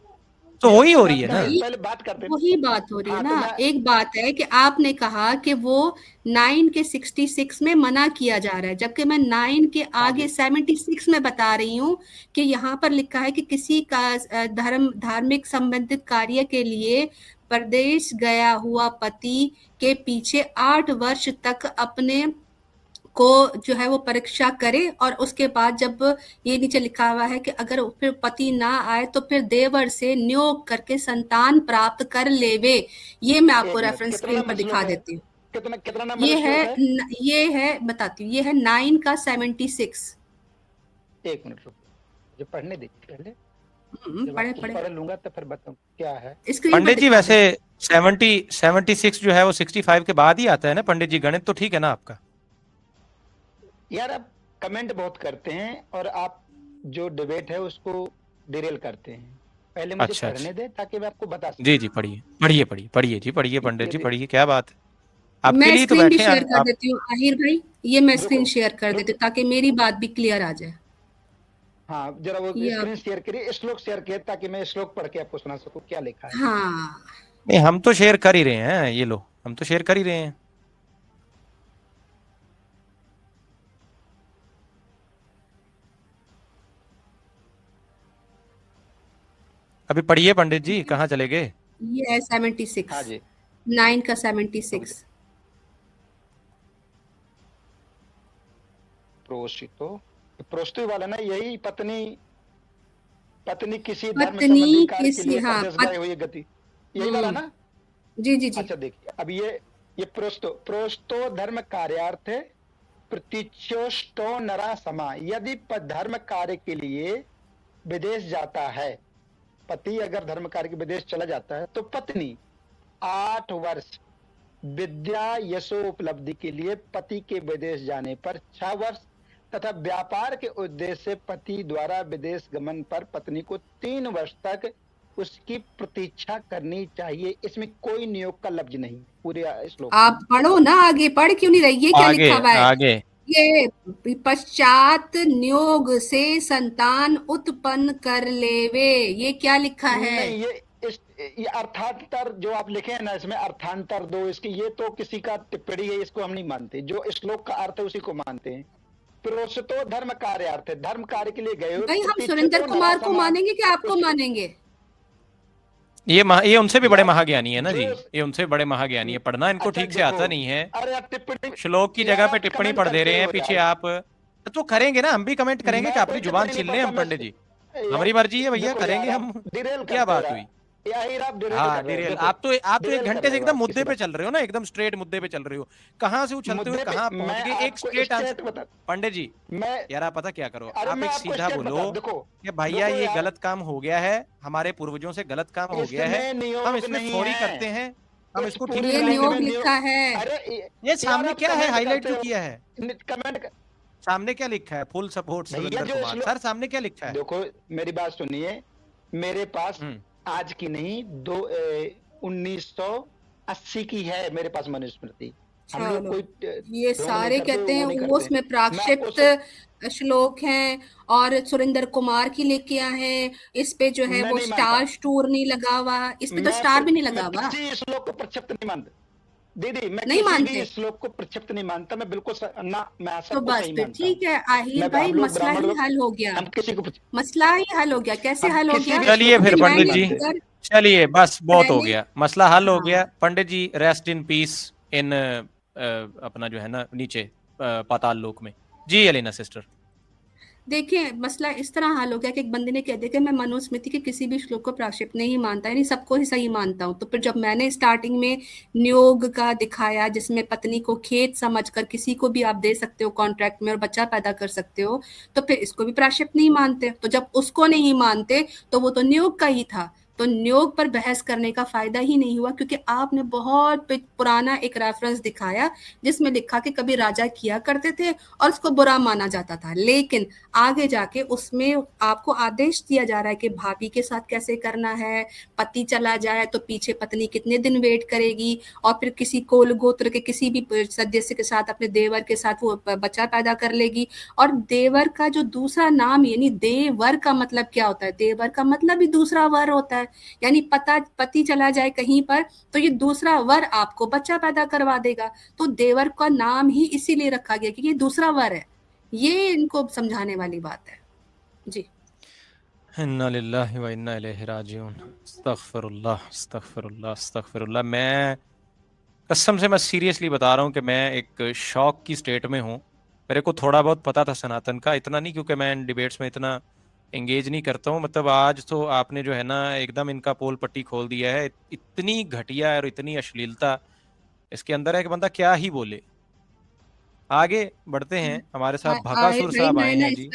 तो वही हो रही है ना, पहले बात करते हैं, वही बात हो रही है ना। एक बात है कि आपने कहा कि वो 9 के 66 में मना किया जा रहा है, जबकि मैं 9 के आगे 76 में बता रही हूँ कि यहाँ पर लिखा है कि किसी का धार्मिक संबंधित कार्य के लिए परदेश गया हुआ पति के पीछे 8 वर्ष तक अपने को जो है वो परीक्षा करे, और उसके बाद जब ये नीचे लिखा हुआ है कि अगर फिर पति ना आए तो फिर देवर से नियोग करके संतान प्राप्त कर लेवे। ये मैं आपको रेफरेंस स्क्रीन पर दिखा देती हूँ। कितना नंबर ये श्लोक है? ये है बताती हूँ, ये है 9 का 76। एक मिनट रुको, जो पढ़ने दीजिए पहले, जब पढ़े आपको पढ़े पढ़ लूंगा तो फिर बताऊं क्या है। स्क्रीन पर पंडित जी दिखा वैसे देती 76 जो है वो 65 के बाद ही आता है ना पंडित जी, गणित तो ठीक है ना आपका? यार आप कमेंट बहुत करते हैं और आप जो डिबेट है उसको डिरेल करते हैं। पहले मुझे अच्छा, पढ़ने दे ताकि मैं आपको बता सकूं। जी जी, पढ़िए पढ़िए पढ़िए पढ़िए जी, पढ़िए पंडित जी, पढ़िए, क्या बात है, आपके मैं लिए ही तो स्क्रीन भी बैठे शेयर हैं कर आप। देती हूँ आहिर भाई, ये मैं रुको, स्क्रीन शेयर कर देती हूँ ताकि मेरी बात भी क्लियर आ जाए। हाँ जरा वो ये स्क्रीन आप शेयर करिए, श्लोक शेयर किए ताकि मैं श्लोक पढ़ के आपको सुना सकूं क्या लिखा है। हाँ नहीं, हम तो शेयर कर ही रहे हैं, ये लो हम तो शेयर कर ही रहे हैं। अभी पढ़िए पंडित जी, कहाँ चले गए? ये है 76, हाँ जी 9 का 76। प्रोषितो, प्रोस्तु वाला ना, यही पत्नी किसी धर्म पत्नी संबंधी कार्य के किसी लिए हाँ परदेश गए हुई गति, यही वाला ना। जी जी जी अच्छा देखिए अब ये प्रोस्तो धर्म कार्यार्थ है, प्रतीक्षोष्टो नरा समा। यदि धर्म कार्य के लिए विदेश जाता है, पति अगर धर्म कार्य के विदेश चला जाता है तो पत्नी 8 वर्ष विद्या यशो उपलब्धि के लिए पति के विदेश जाने पर 6 वर्ष तथा व्यापार के उद्देश्य से पति द्वारा विदेश गमन पर पत्नी को 3 वर्ष तक उसकी प्रतीक्षा करनी चाहिए। इसमें कोई नियोग का लफ्ज नहीं पूरे श्लोक। आप पढ़ो ना आगे, पढ़ क्यों नहीं रही? ये क्या आगे लिखा हुआ है? आगे ये पश्चात नियोग से संतान उत्पन्न कर लेवे, ये क्या लिखा है? नहीं ये अर्थांतर जो आप लिखे हैं ना, इसमें अर्थांतर दो इसकी, ये तो किसी का टिप्पणी है, इसको हम नहीं मानते। जो श्लोक का अर्थ है उसी को मानते हैं। प्रोषितो धर्म कार्य अर्थ है, धर्म कार्य के लिए गए। भाई हम सुरेंद्र कुमार को मानेंगे कि आपको मानेंगे? ये उनसे भी बड़े महाज्ञानी है ना जी, ये उनसे भी बड़े महाज्ञानी है। पढ़ना इनको अच्छा, ठीक से आता देखो, नहीं है, अरे टिप्पणी श्लोक की जगह पे टिप्पणी पढ़ दे रहे हैं पीछे आप। तो करेंगे ना, हम भी कमेंट करेंगे कि अपनी जुबान छीन लें हम पंडित जी, हमारी मर्जी है भैया, करेंगे हम। क्या बात हुई? हाँ डिरेल, आप तो 1 घंटे से एकदम मुद्दे पे चल रहे हो ना, एकदम स्ट्रेट मुद्दे पे चल रहे हो। कहाँ से उछलते हुए कहाँ पहुंच गए? एक स्ट्रेट आंसर पंडित जी। यार आप पता क्या करो, आप एक सीधा बोलो कि भैया ये गलत काम हो गया है, हमारे पूर्वजों से गलत काम हो गया है, हम इसमें थोड़ी करते हैं, हम इसको ठीक ये नियोग लिखा है। ये सामने क्या है, हाईलाइट जो किया है कमेंट सामने क्या लिखा है? Full support Surendra Kumar sir, सामने क्या लिखा है? देखो मेरी बात सुनिए, मेरे पास आज की नहीं 1980 की है मेरे पास मनुस्मृति। हम लोग कोई ये सारे कहते हैं उसमें प्राक्षिप्त श्लोक हैं और सुरेंद्र कुमार की लेके आए हैं। इस पे जो है वो स्टार स्टोर नहीं लगा हुआ, इस पे तो स्टार भी नहीं लगा हुआ। किसी श्लोक को प्रक्षिप्त नहीं मानता दीदी, मैं नहीं किसी मानते भी श्लोक को प्रक्षिप्त नहीं मानता, मैं बिल्कुल ना, मैं तो बस फिर ठीक है आहिर भाई, मसला ही हल हो गया। हम किसी को मसला ही हल हो गया। कैसे हल हो गया? चलिए फिर पंडित जी, चलिए बस बहुत हो गया, मसला हल हो गया। पंडित जी रेस्ट इन पीस इन अपना जो है ना नीचे पाताल लोक में। जी एलिना सिस्टर, देखिए मसला इस तरह हल हो गया कि एक बंदे ने कह दिया कि मैं मनुस्मृति के किसी भी श्लोक को प्राक्षिप्त नहीं मानता, यानी सबको ही सही मानता हूँ। तो फिर जब मैंने स्टार्टिंग में नियोग का दिखाया, जिसमें पत्नी को खेत समझकर किसी को भी आप दे सकते हो कॉन्ट्रैक्ट में और बच्चा पैदा कर सकते हो, तो फिर इसको भी प्राक्षिप्त नहीं मानते। तो जब उसको नहीं मानते तो वो तो नियोग का ही था, तो नियोग पर बहस करने का फायदा ही नहीं हुआ, क्योंकि आपने बहुत पुराना एक रेफरेंस दिखाया जिसमें लिखा कि कभी राजा किया करते थे और उसको बुरा माना जाता था, लेकिन आगे जाके उसमें आपको आदेश दिया जा रहा है कि भाभी के साथ कैसे करना है, पति चला जाए तो पीछे पत्नी कितने दिन वेट करेगी, और फिर किसी कोल गोत्र के किसी भी सदस्य के साथ, अपने देवर के साथ वो बच्चा पैदा कर लेगी। और देवर का जो दूसरा नाम, यानी देवर का मतलब क्या होता है? देवर का मतलब ही दूसरा वर होता है, यानी पति चला जाए कहीं पर तो ये दूसरा वर आपको बच्चा पैदा करवा देगा। तो देवर का नाम ही इसीलिए रखा गया कि ये दूसरा वर है। ये इनको समझाने वाली बात है जी। इन्ना लिल्लाहि व इन्ना इलैहि राजिऊन। अस्तगफिरुल्लाह अस्तगफिरुल्लाह अस्तगफिरुल्लाह। मैं कसम से, मैं सीरियसली बता रहा हूँ कि मैं एक शॉक की स्टेट में हूँ मेरे को थोड़ा बहुत पता था सनातन का, इतना नहीं, क्योंकि मैं डिबेट्स में इतना एंगेज नहीं करता हूँ। मतलब आज तो आपने जो है ना एकदम इनका पोल पट्टी खोल दिया है। इतनी घटिया और इतनी अश्लीलता इसके अंदर है कि बंदा क्या ही बोले। आगे बढ़ते हैं, हमारे साथ आहिर भकासुर भाई, साहब मैं आए ना हैं जी।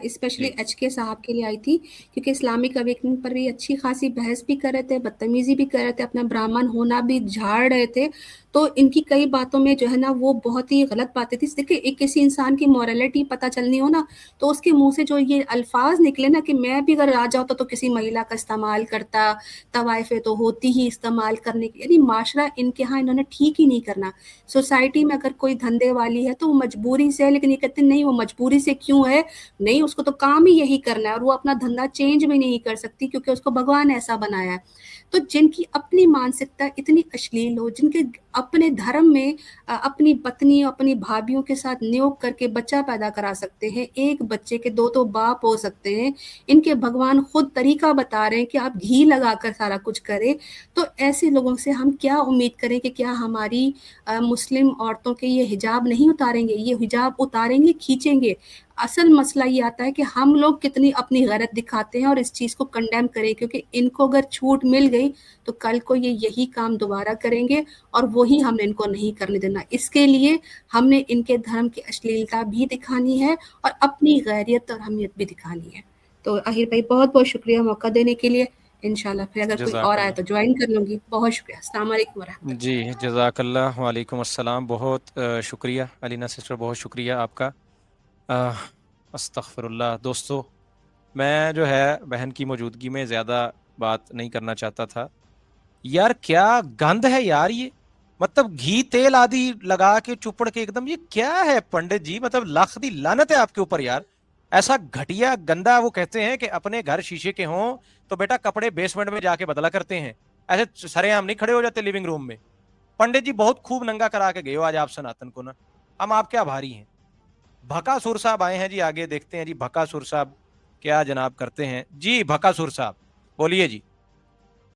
स्पेशली जी एचके साहब के लिए आई थी, क्योंकि इस्लामिक अवेकनिंग पर भी अच्छी खासी बहस भी कर रहे थे, बदतमीजी भी कर रहे थे, अपना ब्राह्मण होना भी झाड़ रहे थे। तो इनकी कई बातों में जो है ना वो बहुत ही गलत बातें थी। देखिए, एक किसी इंसान की मॉरलिटी पता चलनी हो ना, तो उसके मुंह से जो ये अल्फाज निकले ना कि मैं भी अगर राजा होता तो किसी महिला का इस्तेमाल करता, तवाइफे तो होती ही इस्तेमाल करने की, यानी माशरा इनके यहाँ इन्होंने ठीक ही नहीं करना। सोसाइटी में अगर कोई धंधे वाली है तो वो मजबूरी से है, लेकिन ये कहते नहीं वो मजबूरी से क्यों है, नहीं उसको तो काम ही यही करना है, और वो अपना धंधा चेंज भी नहीं कर सकती क्योंकि उसको भगवान ऐसा बनाया है। तो जिनकी अपनी मानसिकता इतनी अश्लील हो, जिनके अपने धर्म में अपनी पत्नी अपनी भाभीियों के साथ नियोग करके बच्चा पैदा करा सकते हैं, एक बच्चे के दो तो बाप हो सकते हैं, इनके भगवान खुद तरीका बता रहे हैं कि आप घी लगाकर सारा कुछ करें। तो ऐसे लोगों से हम क्या उम्मीद करें कि क्या हमारी मुस्लिम औरतों के ये हिजाब नहीं उतारेंगे, ये हिजाब उतारेंगे, खींचेंगे। असल मसला ये आता है कि हम लोग कितनी अपनी गैरत दिखाते हैं और इस चीज़ को कंडेम करें, क्योंकि इनको अगर छूट मिल गई तो कल को ये यही काम दोबारा करेंगे और वही हमने इनको नहीं करने देना। इसके लिए हमने इनके धर्म की अश्लीलता भी दिखानी है और अपनी गैरियत और अहमियत भी दिखानी है। तो आहिर भाई बहुत बहुत शुक्रिया मौका देने के लिए। इंशाल्लाह फिर अगर कोई और आए जज़ाकल्लाह। तो ज्वाइन कर लूंगी। बहुत शुक्रिया। अस्सलाम वालेकुम वरहमतुल्लाह। जी जज़ाकल्लाह, वालेकुम अस्सलाम। बहुत शुक्रिया अलीना सिस्टर, बहुत शुक्रिया आपका। अस्तगफिरुल्लाह। दोस्तों, मैं जो है बहन की मौजूदगी में ज़्यादा बात नहीं करना चाहता था। यार क्या गंद है यार ये, मतलब घी तेल आदि लगा के चुपड़ के एकदम, ये क्या है पंडित जी, मतलब लाख दी लानत है आपके ऊपर यार। ऐसा घटिया गंदा, वो कहते हैं कि अपने घर शीशे के हों तो बेटा कपड़े बेसमेंट में जाके बदला करते हैं, ऐसे सरेआम नहीं खड़े हो जाते लिविंग रूम में। पंडित जी बहुत खूब नंगा करा के गए हो आज आप सनातन को ना, हम आपके आभारी हैं। भकासुर साहब आए हैं जी, आगे देखते हैं जी भकासुर साहब क्या जनाब करते हैं। जी भकासुर साहब बोलिए जी।